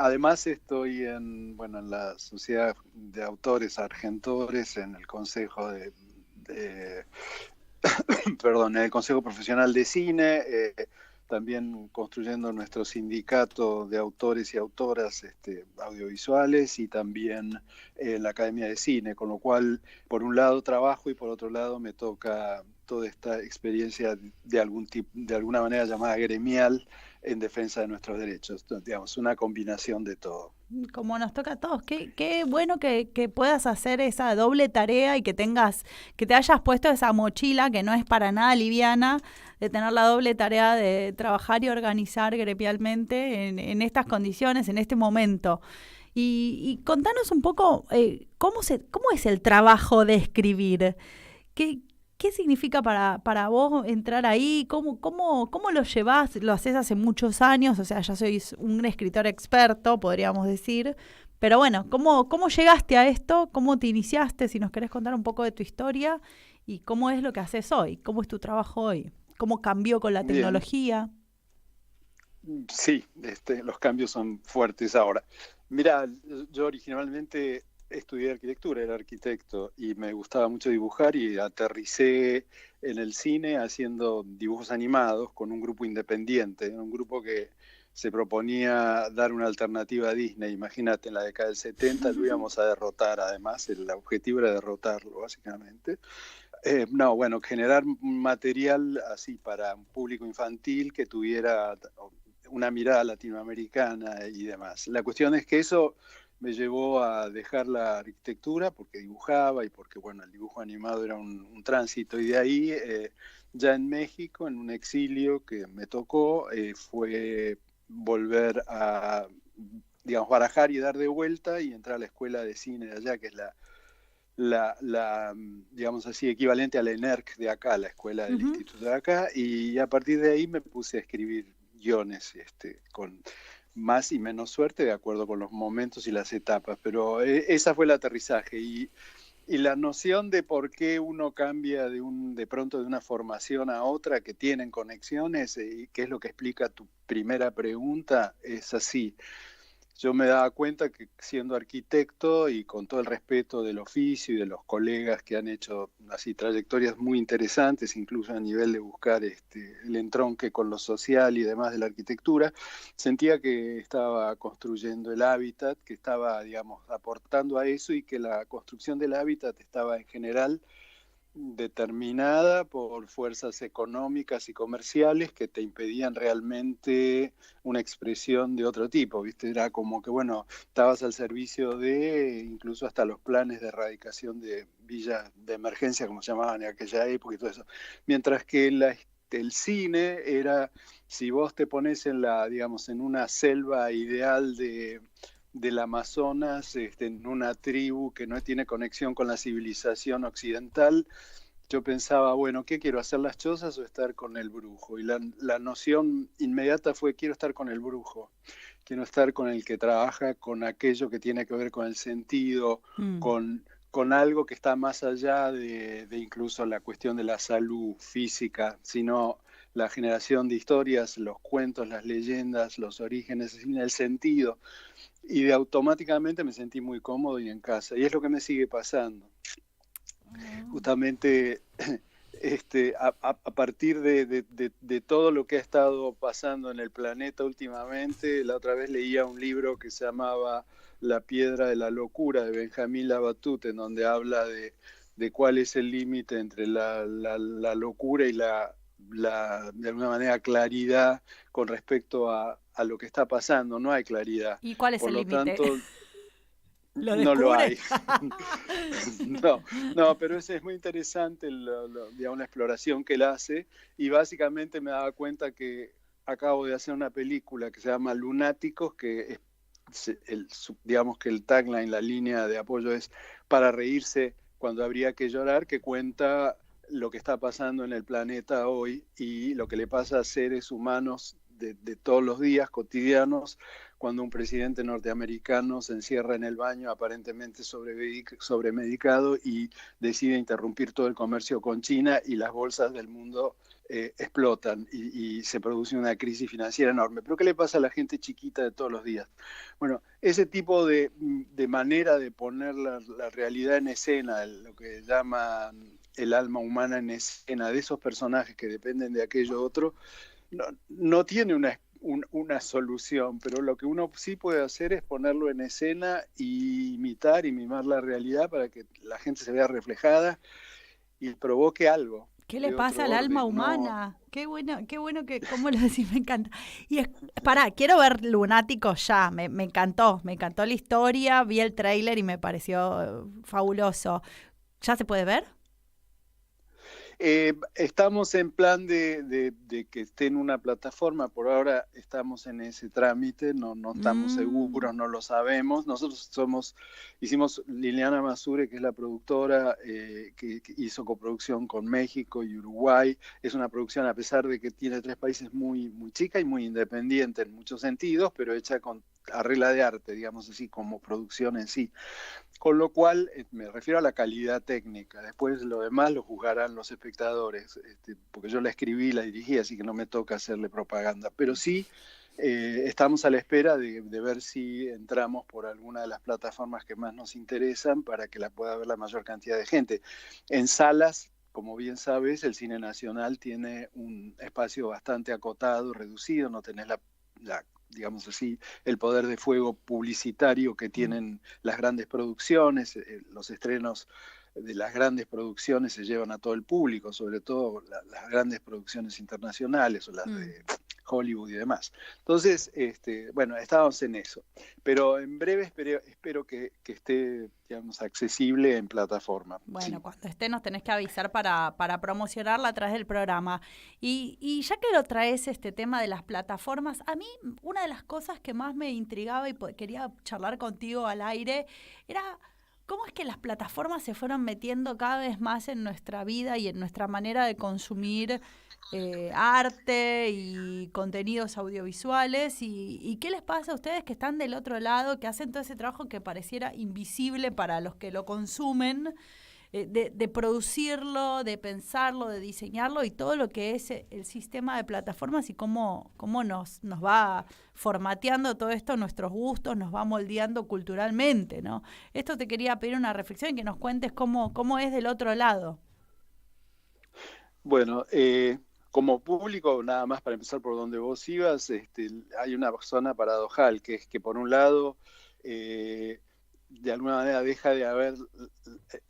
S8: Además estoy en la Sociedad de Autores Argentores, en el Consejo en el Consejo Profesional de Cine, también construyendo nuestro sindicato de autores y autoras audiovisuales, y también la Academia de Cine, con lo cual por un lado trabajo y por otro lado me toca toda esta experiencia de alguna manera llamada gremial en defensa de nuestros derechos. Entonces, digamos, una combinación de todo.
S5: Como nos toca a todos. Qué bueno que puedas hacer esa doble tarea y que te hayas puesto esa mochila que no es para nada liviana, de tener la doble tarea de trabajar y organizar gremialmente en estas condiciones, en este momento. Y contanos un poco cómo es el trabajo de escribir. ¿Qué significa para vos entrar ahí? ¿Cómo lo llevás? Lo haces hace muchos años, o sea, ya sois un escritor experto, podríamos decir. Pero bueno, ¿cómo llegaste a esto? ¿Cómo te iniciaste? Si nos querés contar un poco de tu historia y cómo es lo que haces hoy, cómo es tu trabajo hoy, cómo cambió con la tecnología.
S8: Sí, los cambios son fuertes ahora. Mira, yo originalmente estudié arquitectura, era arquitecto y me gustaba mucho dibujar, y aterricé en el cine haciendo dibujos animados con un grupo independiente, un grupo que se proponía dar una alternativa a Disney. Imagínate, en la década del 70 lo íbamos a derrotar, además, el objetivo era derrotarlo, básicamente. Generar material así para un público infantil que tuviera una mirada latinoamericana y demás. La cuestión es que eso me llevó a dejar la arquitectura porque dibujaba y porque, bueno, el dibujo animado era un tránsito. Y de ahí, ya en México, en un exilio que me tocó, fue volver a, digamos, barajar y dar de vuelta y entrar a la escuela de cine de allá, que es digamos así, equivalente a la ENERC de acá, la escuela del instituto de acá, y a partir de ahí me puse a escribir guiones, con más y menos suerte, de acuerdo con los momentos y las etapas, pero esa fue el aterrizaje, y la noción de por qué uno cambia de pronto de una formación a otra, que tienen conexiones, y qué es lo que explica tu primera pregunta, es así. Yo me daba cuenta que siendo arquitecto y con todo el respeto del oficio y de los colegas que han hecho así trayectorias muy interesantes, incluso a nivel de buscar el entronque con lo social y demás de la arquitectura, sentía que estaba construyendo el hábitat, que estaba, digamos, aportando a eso, y que la construcción del hábitat estaba en general determinada por fuerzas económicas y comerciales que te impedían realmente una expresión de otro tipo, ¿viste? Era como que, bueno, estabas al servicio de incluso hasta los planes de erradicación de villas de emergencia, como se llamaban en aquella época y todo eso. Mientras que el cine era, si vos te pones digamos, en una selva ideal del Amazonas, en una tribu que no tiene conexión con la civilización occidental, yo pensaba, bueno, ¿qué quiero? ¿Hacer las chozas o estar con el brujo? Y la noción inmediata fue, quiero estar con el brujo, quiero estar con el que trabaja con aquello que tiene que ver con el sentido, con algo que está más allá de incluso la cuestión de la salud física, sino la generación de historias, los cuentos, las leyendas, los orígenes, el sentido. Y automáticamente me sentí muy cómodo y en casa. Y es lo que me sigue pasando. Justamente a partir de todo lo que ha estado pasando en el planeta últimamente, la otra vez leía un libro que se llamaba La piedra de la locura, de Benjamín Labatut, en donde habla de cuál es el límite entre la locura y de alguna manera, claridad con respecto a lo que está pasando. No hay claridad.
S5: ¿Y cuál es
S8: Por
S5: el
S8: lo
S5: límite?
S8: tanto,
S5: ¿Lo
S8: no lo hay.
S5: descubre?
S8: No, pero es muy interesante digamos, la exploración que él hace, y básicamente me daba cuenta que acabo de hacer una película que se llama Lunáticos, que digamos que el tagline, la línea de apoyo es para reírse cuando habría que llorar, que cuenta lo que está pasando en el planeta hoy y lo que le pasa a seres humanos de todos los días cotidianos, cuando un presidente norteamericano se encierra en el baño aparentemente sobremedicado y decide interrumpir todo el comercio con China, y las bolsas del mundo explotan y se produce una crisis financiera enorme. ¿Pero qué le pasa a la gente chiquita de todos los días? Bueno, ese tipo de manera de poner la realidad en escena, lo que llaman el alma humana en escena, de esos personajes que dependen de aquello otro, no tiene una solución, pero lo que uno sí puede hacer es ponerlo en escena y imitar y mimar la realidad para que la gente se vea reflejada y provoque algo.
S5: ¿Qué le pasa al alma humana? Qué bueno que, ¿cómo lo decís? Me encanta. Y pará, quiero ver Lunáticos ya, me encantó la historia, vi el tráiler y me pareció fabuloso. ¿Ya se puede ver?
S8: Estamos en plan de que esté en una plataforma. Por ahora estamos en ese trámite, no estamos seguros, no lo sabemos. Nosotros hicimos Liliana Masure, que es la productora, que hizo coproducción con México y Uruguay. Es una producción, a pesar de que tiene 3 países, muy, muy chica y muy independiente en muchos sentidos, pero hecha a regla de arte, digamos así, como producción en sí. Con lo cual, me refiero a la calidad técnica. Después lo demás lo juzgarán los espectadores, porque yo la escribí y la dirigí, así que no me toca hacerle propaganda. Pero sí, estamos a la espera de ver si entramos por alguna de las plataformas que más nos interesan para que la pueda ver la mayor cantidad de gente. En salas, como bien sabes, el cine nacional tiene un espacio bastante acotado, reducido, no tenés digamos así, el poder de fuego publicitario que tienen las grandes producciones. Los estrenos de las grandes producciones se llevan a todo el público, sobre todo las grandes producciones internacionales o las de Hollywood y demás. Entonces, bueno, estábamos en eso. Pero en breve espero que esté, digamos, accesible en plataforma.
S5: Bueno,
S8: Sí.
S5: cuando esté nos tenés que avisar para promocionarla a través del programa. Y ya que lo traes este tema de las plataformas, a mí una de las cosas que más me intrigaba y quería charlar contigo al aire era cómo es que las plataformas se fueron metiendo cada vez más en nuestra vida y en nuestra manera de consumir arte y contenidos audiovisuales y qué les pasa a ustedes que están del otro lado, que hacen todo ese trabajo que pareciera invisible para los que lo consumen, de producirlo, de pensarlo, de diseñarlo y todo lo que es el sistema de plataformas y cómo nos va formateando todo esto, nuestros gustos, nos va moldeando culturalmente, ¿no? Esto te quería pedir una reflexión y que nos cuentes cómo es del otro lado.
S8: Bueno, como público, nada más para empezar por donde vos ibas, hay una zona paradojal, que es que por un lado, de alguna manera deja de haber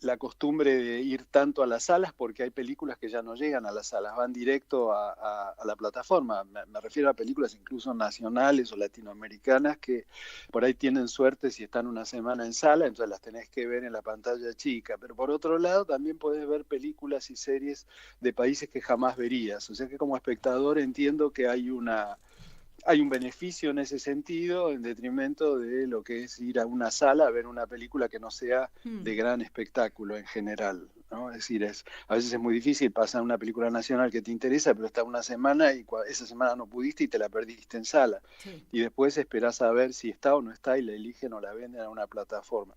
S8: la costumbre de ir tanto a las salas porque hay películas que ya no llegan a las salas, van directo a la plataforma. Me refiero a películas incluso nacionales o latinoamericanas que por ahí tienen suerte si están una semana en sala, entonces las tenés que ver en la pantalla chica. Pero por otro lado también podés ver películas y series de países que jamás verías. O sea que como espectador entiendo que hay un beneficio en ese sentido, en detrimento de lo que es ir a una sala a ver una película que no sea de gran espectáculo en general, ¿no? Es decir, a veces es muy difícil pasar una película nacional que te interesa, pero está una semana y esa semana no pudiste y te la perdiste en sala. Sí. Y después esperás a ver si está o no está y la eligen o la venden a una plataforma.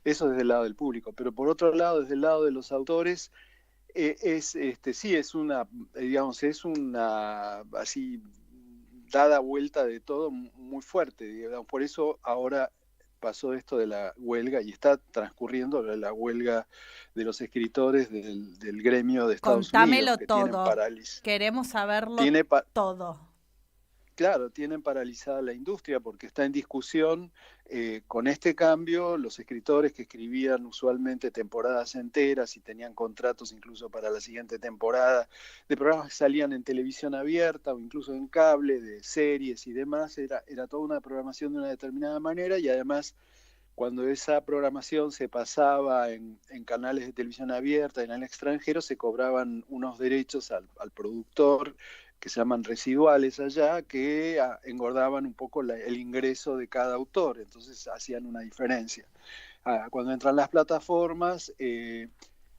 S8: Eso desde el lado del público. Pero por otro lado, desde el lado de los autores, sí, es una, digamos, es una, así, dada vuelta de todo muy fuerte, digamos. Por eso ahora pasó esto de la huelga y está transcurriendo la huelga de los escritores del gremio de Estados Unidos.
S5: Contámelo todo, queremos saberlo todo.
S8: Claro, tienen paralizada la industria porque está en discusión con este cambio. Los escritores que escribían usualmente temporadas enteras y tenían contratos incluso para la siguiente temporada, de programas que salían en televisión abierta o incluso en cable, de series y demás, era toda una programación de una determinada manera y además cuando esa programación se pasaba en canales de televisión abierta en el extranjero se cobraban unos derechos al productor que se llaman residuales allá, que engordaban un poco el ingreso de cada autor, entonces hacían una diferencia. Cuando entran las plataformas,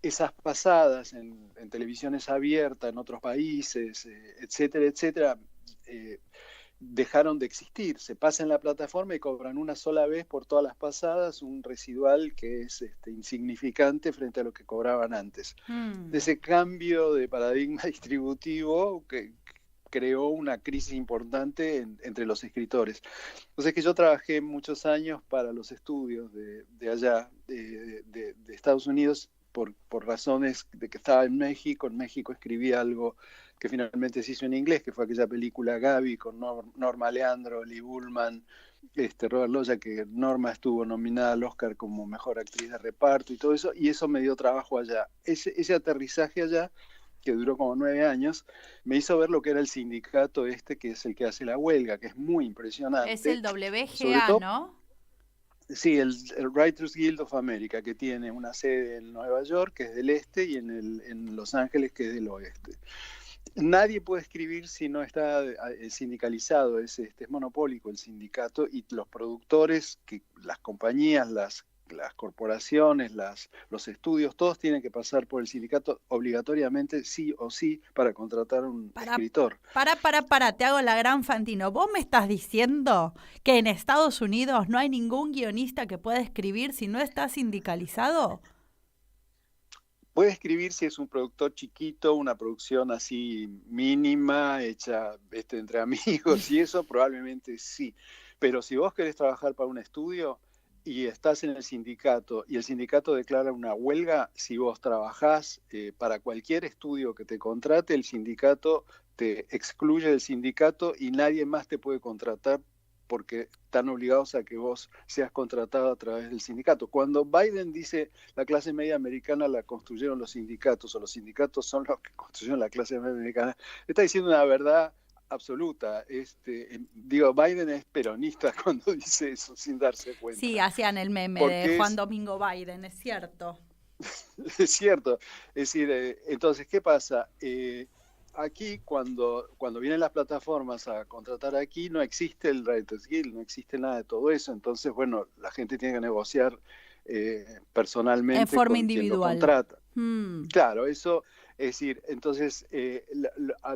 S8: esas pasadas en televisiones abiertas en otros países, etcétera, etcétera, dejaron de existir, se pasa en la plataforma y cobran una sola vez por todas las pasadas un residual que es insignificante frente a lo que cobraban antes. Ese cambio de paradigma distributivo que creó una crisis importante entre los escritores. Entonces que yo trabajé muchos años para los estudios de allá, de Estados Unidos, por razones de que estaba en México escribí algo que finalmente se hizo en inglés, que fue aquella película Gaby con Norma Leandro, Lee Bullman, Robert Loya, que Norma estuvo nominada al Oscar como mejor actriz de reparto y todo eso, y eso me dio trabajo allá. Ese aterrizaje allá, que duró como 9 años, me hizo ver lo que era el sindicato que es el que hace la huelga, que es muy impresionante.
S5: Es el WGA, todo, ¿no?
S8: Sí, el Writers Guild of America, que tiene una sede en Nueva York, que es del este, y en Los Ángeles, que es del oeste. Nadie puede escribir si no está sindicalizado, es monopólico el sindicato, y los productores, las compañías, las corporaciones, los estudios, todos tienen que pasar por el sindicato obligatoriamente, sí o sí, para contratar a un escritor.
S5: Te hago la gran Fantino. ¿Vos me estás diciendo que en Estados Unidos no hay ningún guionista que pueda escribir si no está sindicalizado?
S8: Puede escribir si es un productor chiquito, una producción así mínima, hecha entre amigos y eso, probablemente sí. Pero si vos querés trabajar para un estudio y estás en el sindicato y el sindicato declara una huelga, si vos trabajás para cualquier estudio que te contrate, el sindicato te excluye del sindicato y nadie más te puede contratar porque están obligados a que vos seas contratado a través del sindicato. Cuando Biden dice la clase media americana la construyeron los sindicatos o los sindicatos son los que construyeron la clase media americana, está diciendo una verdad absoluta. Digo, Biden es peronista cuando dice eso, sin darse cuenta.
S5: Sí, hacían el meme de Juan Domingo Biden, es cierto.
S8: Es cierto. Es decir, entonces, ¿qué pasa? Aquí, cuando vienen las plataformas a contratar aquí, no existe el Writers Guild, no existe nada de todo eso. Entonces, bueno, la gente tiene que negociar personalmente
S5: en forma
S8: con
S5: individual.
S8: Quien lo contrata. Claro, eso, es decir, entonces,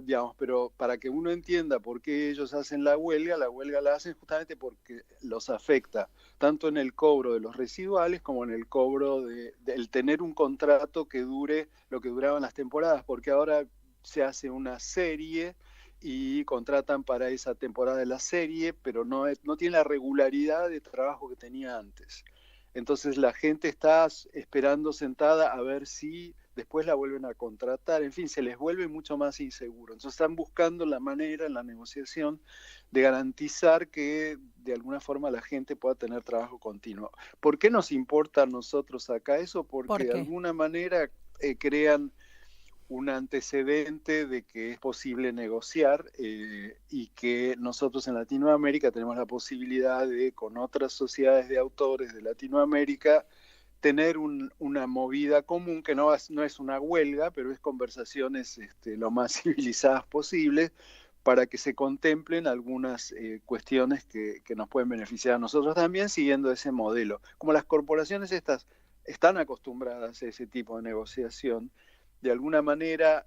S8: digamos, pero para que uno entienda por qué ellos hacen la huelga la hacen justamente porque los afecta, tanto en el cobro de los residuales como en el cobro del tener un contrato que dure lo que duraban las temporadas, porque ahora se hace una serie y contratan para esa temporada de la serie, pero no tiene la regularidad de trabajo que tenía antes. Entonces la gente está esperando sentada a ver si después la vuelven a contratar. En fin, se les vuelve mucho más inseguro. Entonces están buscando la manera en la negociación de garantizar que de alguna forma la gente pueda tener trabajo continuo. ¿Por qué nos importa a nosotros acá eso? Porque de alguna manera crean un antecedente de que es posible negociar y que nosotros en Latinoamérica tenemos la posibilidad de, con otras sociedades de autores de Latinoamérica, tener una movida común que no es una huelga, pero es conversaciones lo más civilizadas posibles para que se contemplen algunas cuestiones que nos pueden beneficiar a nosotros también siguiendo ese modelo. Como las corporaciones estas están acostumbradas a ese tipo de negociación, de alguna manera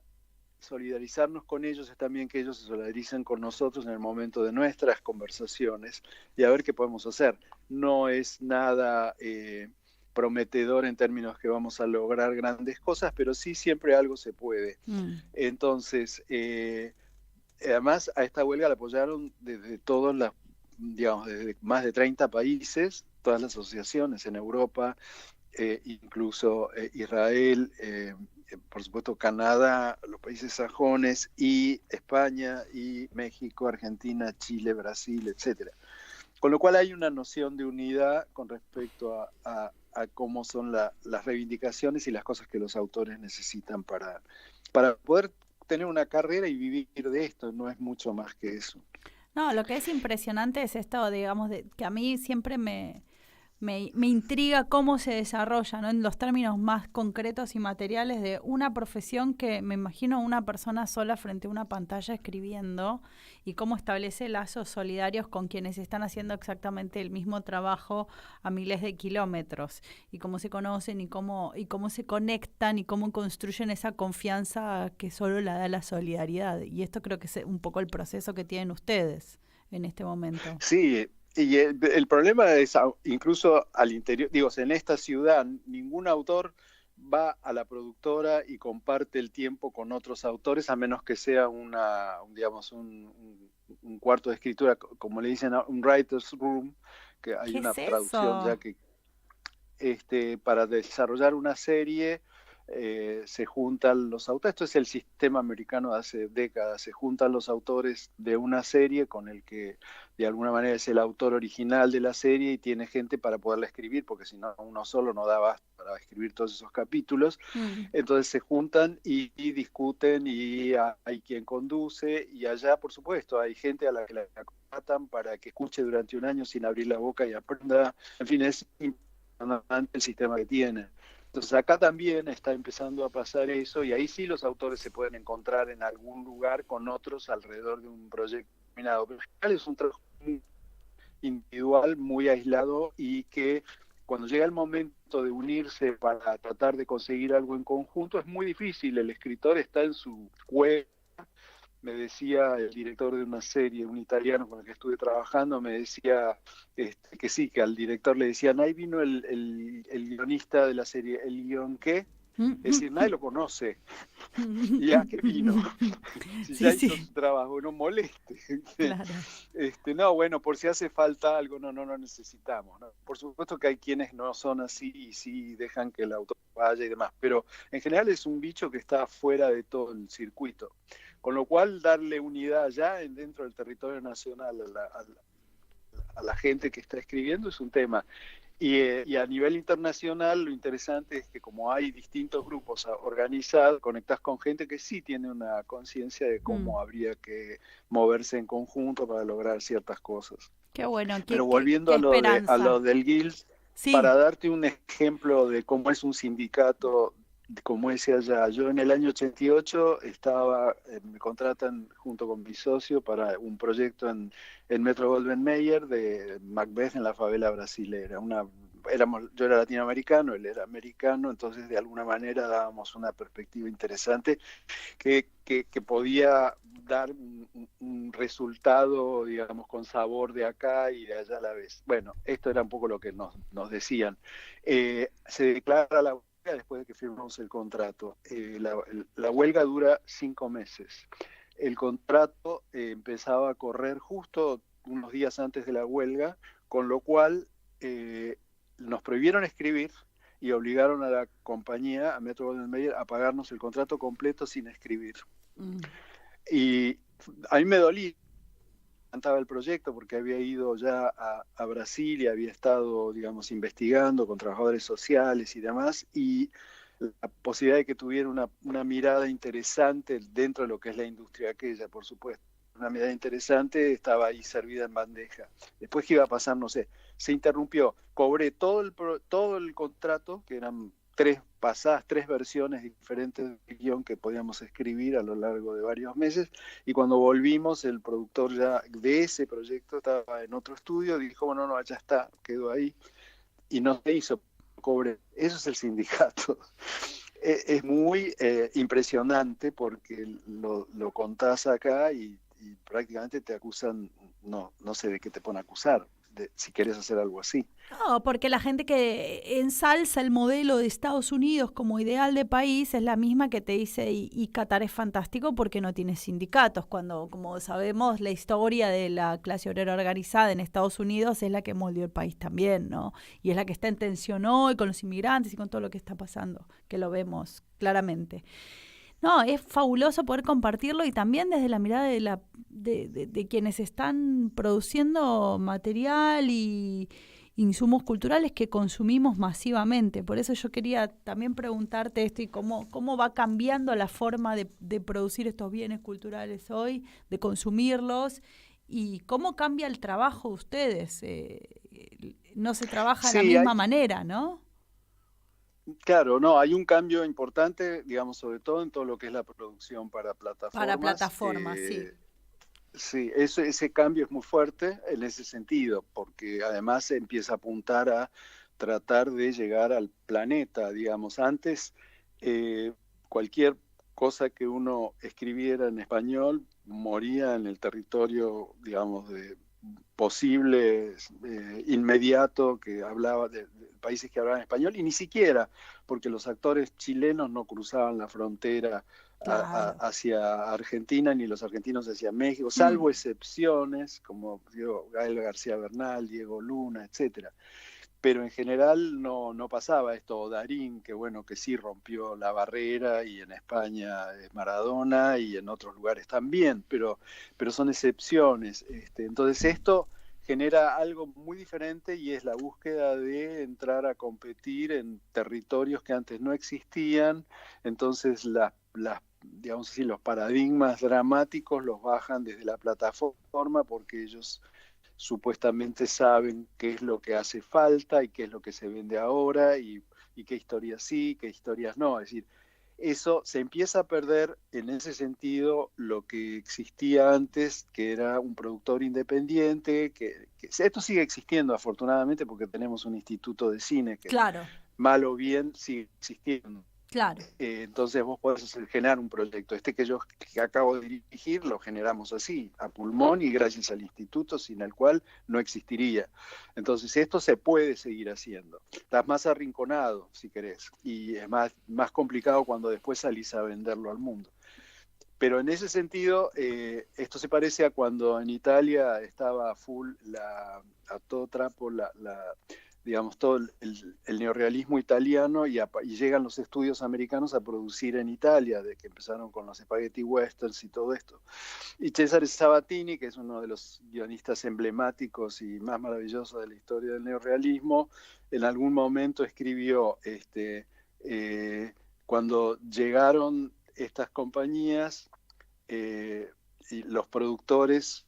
S8: solidarizarnos con ellos es también que ellos se solidaricen con nosotros en el momento de nuestras conversaciones y a ver qué podemos hacer. No es nada prometedor en términos que vamos a lograr grandes cosas, pero sí siempre algo se puede. Entonces, además a esta huelga la apoyaron desde todas las, digamos, desde más de 30 países, todas las asociaciones en Europa, incluso Israel, por supuesto Canadá, los países sajones, y España, y México, Argentina, Chile, Brasil, etcétera. Con lo cual hay una noción de unidad con respecto a cómo son las reivindicaciones y las cosas que los autores necesitan para poder tener una carrera y vivir de esto, no es mucho más que eso.
S5: No, lo que es impresionante es esto, digamos, que a mí siempre me intriga cómo se desarrolla, ¿no? En los términos más concretos y materiales de una profesión que me imagino una persona sola frente a una pantalla escribiendo y cómo establece lazos solidarios con quienes están haciendo exactamente el mismo trabajo a miles de kilómetros y cómo se conocen y cómo se conectan y cómo construyen esa confianza que solo la da la solidaridad. Y esto creo que es un poco el proceso que tienen ustedes en este momento.
S8: Sí. Y el problema es, incluso al interior, digo, en esta ciudad, ningún autor va a la productora y comparte el tiempo con otros autores, a menos que sea un cuarto de escritura, como le dicen, un writer's room, que hay una traducción ya que para desarrollar una serie se juntan los autores. Esto es el sistema americano de hace décadas. Se juntan los autores de una serie con el que de alguna manera es el autor original de la serie y tiene gente para poderla escribir, porque si no uno solo no da basta para escribir todos esos capítulos. Entonces se juntan y discuten y hay quien conduce y allá por supuesto hay gente a la que la contratan para que escuche durante un año sin abrir la boca y aprenda. En fin, es impresionante el sistema que tiene. Entonces acá también está empezando a pasar eso y ahí sí los autores se pueden encontrar en algún lugar con otros alrededor de un proyecto terminado. Pero en general es un trabajo muy individual, muy aislado y que cuando llega el momento de unirse para tratar de conseguir algo en conjunto es muy difícil. El escritor está en su cueva. Me decía el director de una serie, un italiano con el que estuve trabajando, me decía que sí, que al director le decían, ahí vino el guionista de la serie, ¿el guion qué? Es decir, nadie lo conoce. ¿Y a qué vino? Si ya hizo su trabajo, no moleste.
S5: Claro.
S8: No, bueno, por si hace falta algo, no necesitamos, ¿no? Por supuesto que hay quienes no son así y sí dejan que el autor vaya y demás, pero en general es un bicho que está fuera de todo el circuito. Con lo cual, darle unidad ya dentro del territorio nacional a la gente que está escribiendo es un tema. Y a nivel internacional, lo interesante es que como hay distintos grupos organizados, conectás con gente que sí tiene una conciencia de cómo habría que moverse en conjunto para lograr ciertas cosas.
S5: Qué bueno,
S8: Pero
S5: qué
S8: volviendo a
S5: esperanza.
S8: lo del Guild,
S5: Sí.
S8: para darte un ejemplo de cómo es un sindicato, como es allá, yo en el año 88 me contratan junto con mi socio para un proyecto en Metro Goldwyn Mayer de Macbeth en la favela brasilera. Yo era latinoamericano, él era americano, entonces de alguna manera dábamos una perspectiva interesante que podía dar un resultado, digamos, con sabor de acá y de allá a la vez. Bueno, esto era un poco lo que nos decían. Se declara la huelga después de que firmamos el contrato. La huelga dura 5 meses. El contrato empezaba a correr justo unos días antes de la huelga, con lo cual nos prohibieron escribir y obligaron a la compañía, a Metro Goldwyn Mayer, a pagarnos el contrato completo sin escribir. Y a mí me dolía, encantaba el proyecto porque había ido ya a Brasil y había estado, digamos, investigando con trabajadores sociales y demás, y la posibilidad de que tuviera una mirada interesante dentro de lo que es la industria aquella, por supuesto. Una mirada interesante estaba ahí servida en bandeja. Después, ¿qué iba a pasar? No sé. Se interrumpió. Cobré todo el contrato, que eran tres versiones diferentes del guión que podíamos escribir a lo largo de varios meses, y cuando volvimos, el productor ya de ese proyecto estaba en otro estudio, dijo, bueno, no, ya está, quedó ahí, y no se hizo, cobré. Eso es el sindicato. Es muy impresionante porque lo contás acá y prácticamente te acusan, no sé de qué te pone a acusar, si querés hacer algo así.
S5: No, porque la gente que ensalza el modelo de Estados Unidos como ideal de país es la misma que te dice y Qatar es fantástico porque no tiene sindicatos, cuando, como sabemos, la historia de la clase obrera organizada en Estados Unidos es la que moldeó el país también, ¿no? Y es la que está en tensión hoy con los inmigrantes y con todo lo que está pasando, que lo vemos claramente. No, es fabuloso poder compartirlo y también desde la mirada de quienes están produciendo material y insumos culturales que consumimos masivamente. Por eso yo quería también preguntarte esto y cómo va cambiando la forma de producir estos bienes culturales hoy, de consumirlos, y cómo cambia el trabajo de ustedes. No se trabaja de la misma manera, ¿no?
S8: Claro, no, hay un cambio importante, digamos, sobre todo en todo lo que es la producción para plataformas.
S5: Para plataformas, sí.
S8: Sí, ese cambio es muy fuerte en ese sentido, porque además se empieza a apuntar a tratar de llegar al planeta, digamos. Antes, cualquier cosa que uno escribiera en español moría en el territorio, digamos, de posibles inmediato que hablaba de países que hablaban español, y ni siquiera porque los actores chilenos no cruzaban la frontera hacia Argentina, ni los argentinos hacia México, salvo excepciones como Gael García Bernal, Diego Luna, etcétera. Pero en general no pasaba esto. Darín, que bueno, que sí rompió la barrera, y en España es Maradona, y en otros lugares también, pero son excepciones. Entonces esto genera algo muy diferente, y es la búsqueda de entrar a competir en territorios que antes no existían. Entonces digamos así, los paradigmas dramáticos los bajan desde la plataforma, porque ellos supuestamente saben qué es lo que hace falta y qué es lo que se vende ahora, y qué historias sí, qué historias no. Es decir, eso se empieza a perder en ese sentido lo que existía antes, que era un productor independiente, que esto sigue existiendo afortunadamente porque tenemos un instituto de cine que mal o bien sigue existiendo.
S5: Claro.
S8: Entonces vos podés generar un proyecto. Que acabo de dirigir lo generamos así, a pulmón y gracias al instituto, sin el cual no existiría. Entonces esto se puede seguir haciendo. Estás más arrinconado, si querés, y es más complicado cuando después salís a venderlo al mundo. Pero en ese sentido, esto se parece a cuando en Italia estaba full a todo trapo digamos, todo el neorrealismo italiano y llegan los estudios americanos a producir en Italia, de que empezaron con los spaghetti westerns y todo esto. Y Cesare Sabatini, que es uno de los guionistas emblemáticos y más maravillosos de la historia del neorrealismo, en algún momento escribió, cuando llegaron estas compañías, y los productores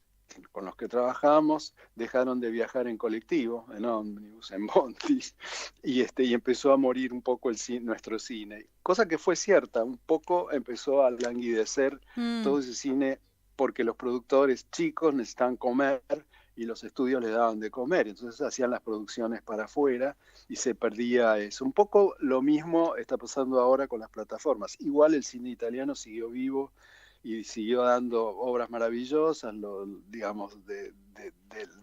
S8: con los que trabajamos dejaron de viajar en colectivo, en ómnibus, en bondis, y empezó a morir un poco nuestro cine. Cosa que fue cierta, un poco empezó a languidecer todo ese cine porque los productores chicos necesitaban comer y los estudios les daban de comer, entonces hacían las producciones para afuera y se perdía eso. Un poco lo mismo está pasando ahora con las plataformas. Igual el cine italiano siguió vivo y siguió dando obras maravillosas, digamos, de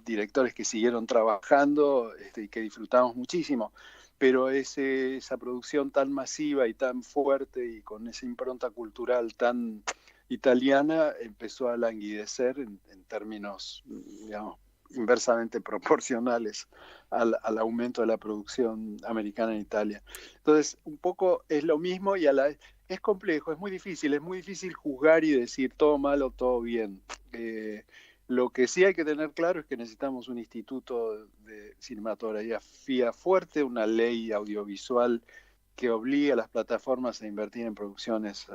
S8: directores que siguieron trabajando y que disfrutamos muchísimo, pero esa producción tan masiva y tan fuerte y con esa impronta cultural tan italiana empezó a languidecer en términos, digamos, inversamente proporcionales al aumento de la producción americana en Italia. Entonces, un poco es lo mismo y a la vez es complejo, es muy difícil juzgar y decir todo mal o todo bien. Lo que sí hay que tener claro es que necesitamos un instituto de cinematografía fuerte, una ley audiovisual que obliga a las plataformas a invertir en producciones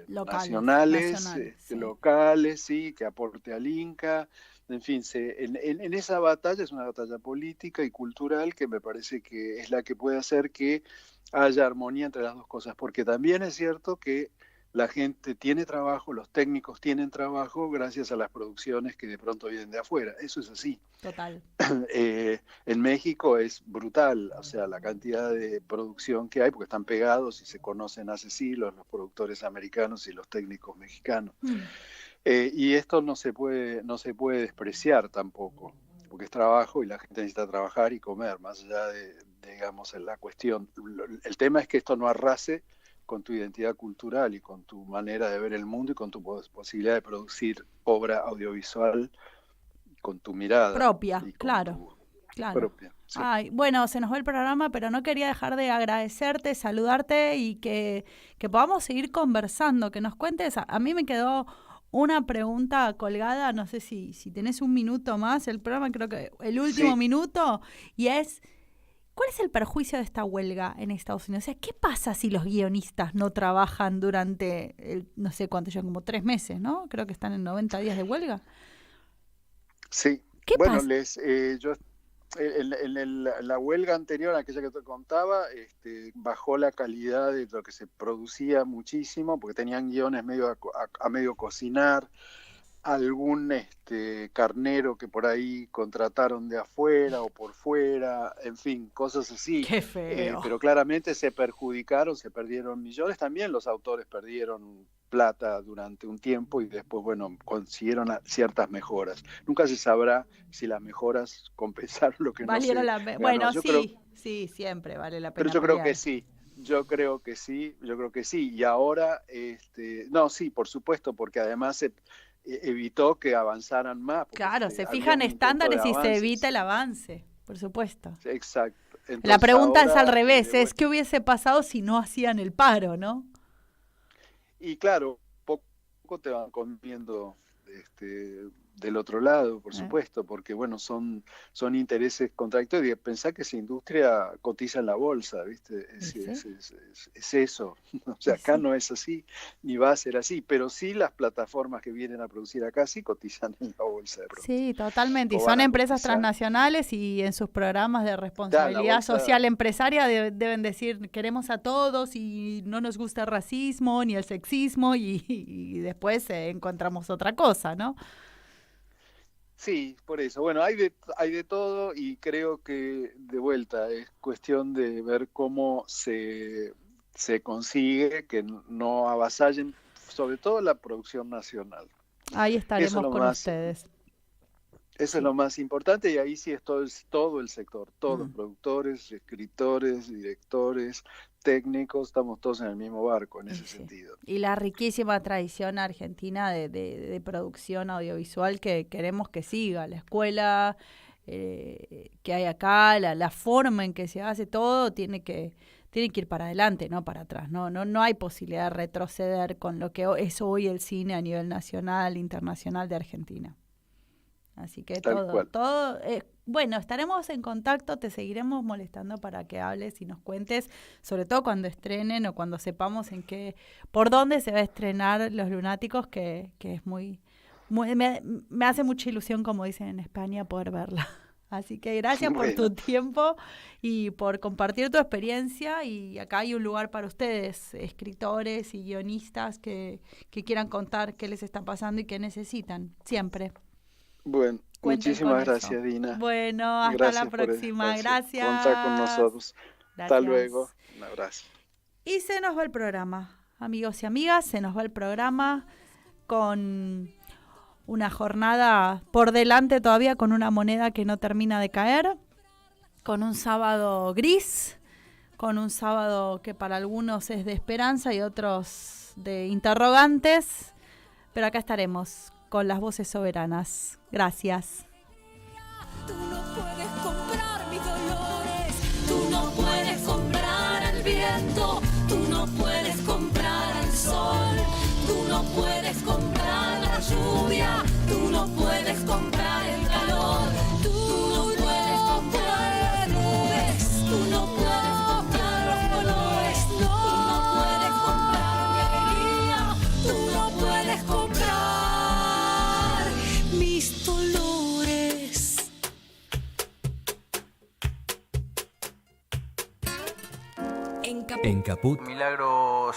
S8: nacionales, sí. Locales, sí, que aporte al Inca. En fin, en esa batalla es una batalla política y cultural que me parece que es la que puede hacer que haya armonía entre las dos cosas, porque también es cierto que la gente tiene trabajo, los técnicos tienen trabajo gracias a las producciones que de pronto vienen de afuera. Eso es así.
S5: Total.
S8: En México es brutal, o sea, la cantidad de producción que hay, porque están pegados y se conocen hace siglos los productores americanos y los técnicos mexicanos. Y esto no se puede despreciar tampoco, porque es trabajo y la gente necesita trabajar y comer, más allá de digamos, en la cuestión. El tema es que esto no arrase con tu identidad cultural y con tu manera de ver el mundo y con tu posibilidad de producir obra audiovisual con tu mirada.
S5: Propia, claro.
S8: Propia, sí.
S5: Ay, bueno, se nos va el programa, pero no quería dejar de agradecerte, saludarte y que podamos seguir conversando, que nos cuentes. A mí me quedó una pregunta colgada, no sé si tenés un minuto más, el programa creo que el último minuto, y es, ¿cuál es el perjuicio de esta huelga en Estados Unidos? O sea, ¿qué pasa si los guionistas no trabajan durante, no sé cuánto, llevan como 3 meses, ¿no? Creo que están en 90 días de huelga.
S8: Sí.
S5: ¿Qué
S8: bueno,
S5: pasa?
S8: yo en la huelga anterior, aquella que te contaba, bajó la calidad de lo que se producía muchísimo, porque tenían guiones medio a medio cocinar, algún carnero que por ahí contrataron de afuera o por fuera, en fin, cosas así.
S5: ¡Qué feo!
S8: Pero claramente se perjudicaron, se perdieron millones, también los autores perdieron plata durante un tiempo y después, bueno, consiguieron ciertas mejoras. Nunca se sabrá si las mejoras compensaron lo que
S5: Valieron
S8: no se ganó.
S5: Bueno,
S8: creo,
S5: sí, siempre vale la pena.
S8: pero yo creo
S5: pelear.
S8: que sí. Yo creo que sí. Y ahora, no, sí, por supuesto, porque además evitó que avanzaran más.
S5: Claro, se fijan estándares y se evita el avance, por supuesto.
S8: Exacto. Entonces,
S5: la pregunta
S8: ahora,
S5: es al revés, es ¿qué hubiese pasado si no hacían el paro, no?
S8: Y claro, poco te van comiendo del otro lado, por supuesto, porque bueno, son intereses contradictorios. Pensá que esa industria cotiza en la bolsa, ¿viste? Es eso. O sea, acá no es así, ni va a ser así, pero sí las plataformas que vienen a producir acá sí cotizan en la bolsa de pronto.
S5: Sí, totalmente. Y son empresas transnacionales y en sus programas de responsabilidad social empresaria deben decir, queremos a todos y no nos gusta el racismo ni el sexismo y después encontramos otra cosa, ¿no?
S8: Sí, por eso. Bueno, hay de todo y creo que de vuelta es cuestión de ver cómo se consigue que no avasallen, sobre todo la producción nacional.
S5: Ahí estaremos con ustedes.
S8: Eso es lo más importante y ahí sí es todo el sector, todos, productores, escritores, directores, técnicos, estamos todos en el mismo barco en ese sentido.
S5: Y la riquísima tradición argentina de producción audiovisual que queremos que siga, la escuela que hay acá, la forma en que se hace todo, tiene que ir para adelante, no para atrás. No hay posibilidad de retroceder con lo que es hoy el cine a nivel nacional, internacional de Argentina. Así que todo bueno, estaremos en contacto, te seguiremos molestando para que hables y nos cuentes, sobre todo cuando estrenen o cuando sepamos por dónde se va a estrenar Los Lunáticos, que es muy me hace mucha ilusión, como dicen en España, poder verla. Así que gracias por tu tiempo y por compartir tu experiencia, y acá hay un lugar para ustedes, escritores y guionistas que quieran contar qué les está pasando y qué necesitan, siempre.
S8: Bueno,
S5: Cuenten
S8: muchísimas
S5: con
S8: gracias,
S5: eso.
S8: Dina.
S5: Bueno, hasta
S8: Gracias
S5: la
S8: por el
S5: próxima.
S8: espacio.
S5: Gracias.
S8: Contá con nosotros. Hasta
S5: Gracias.
S8: luego. Un abrazo.
S5: Y se nos va el programa, amigos y amigas, se nos va el programa con una jornada por delante todavía, con una moneda que no termina de caer, con un sábado gris, con un sábado que para algunos es de esperanza y otros de interrogantes, pero acá estaremos con las voces soberanas. Gracias.
S3: Tú no puedes comprar mis dolores, tú no puedes comprar el viento, tú no puedes comprar el sol, tú no puedes comprar la lluvia, tú no puedes comprar el calor, tú no puedes comprar las nubes, tú no puedes comprar los colores, tú no puedes comprar mi alegría, tú no puedes comprar mis dolores.
S9: En Caput.
S10: Milagros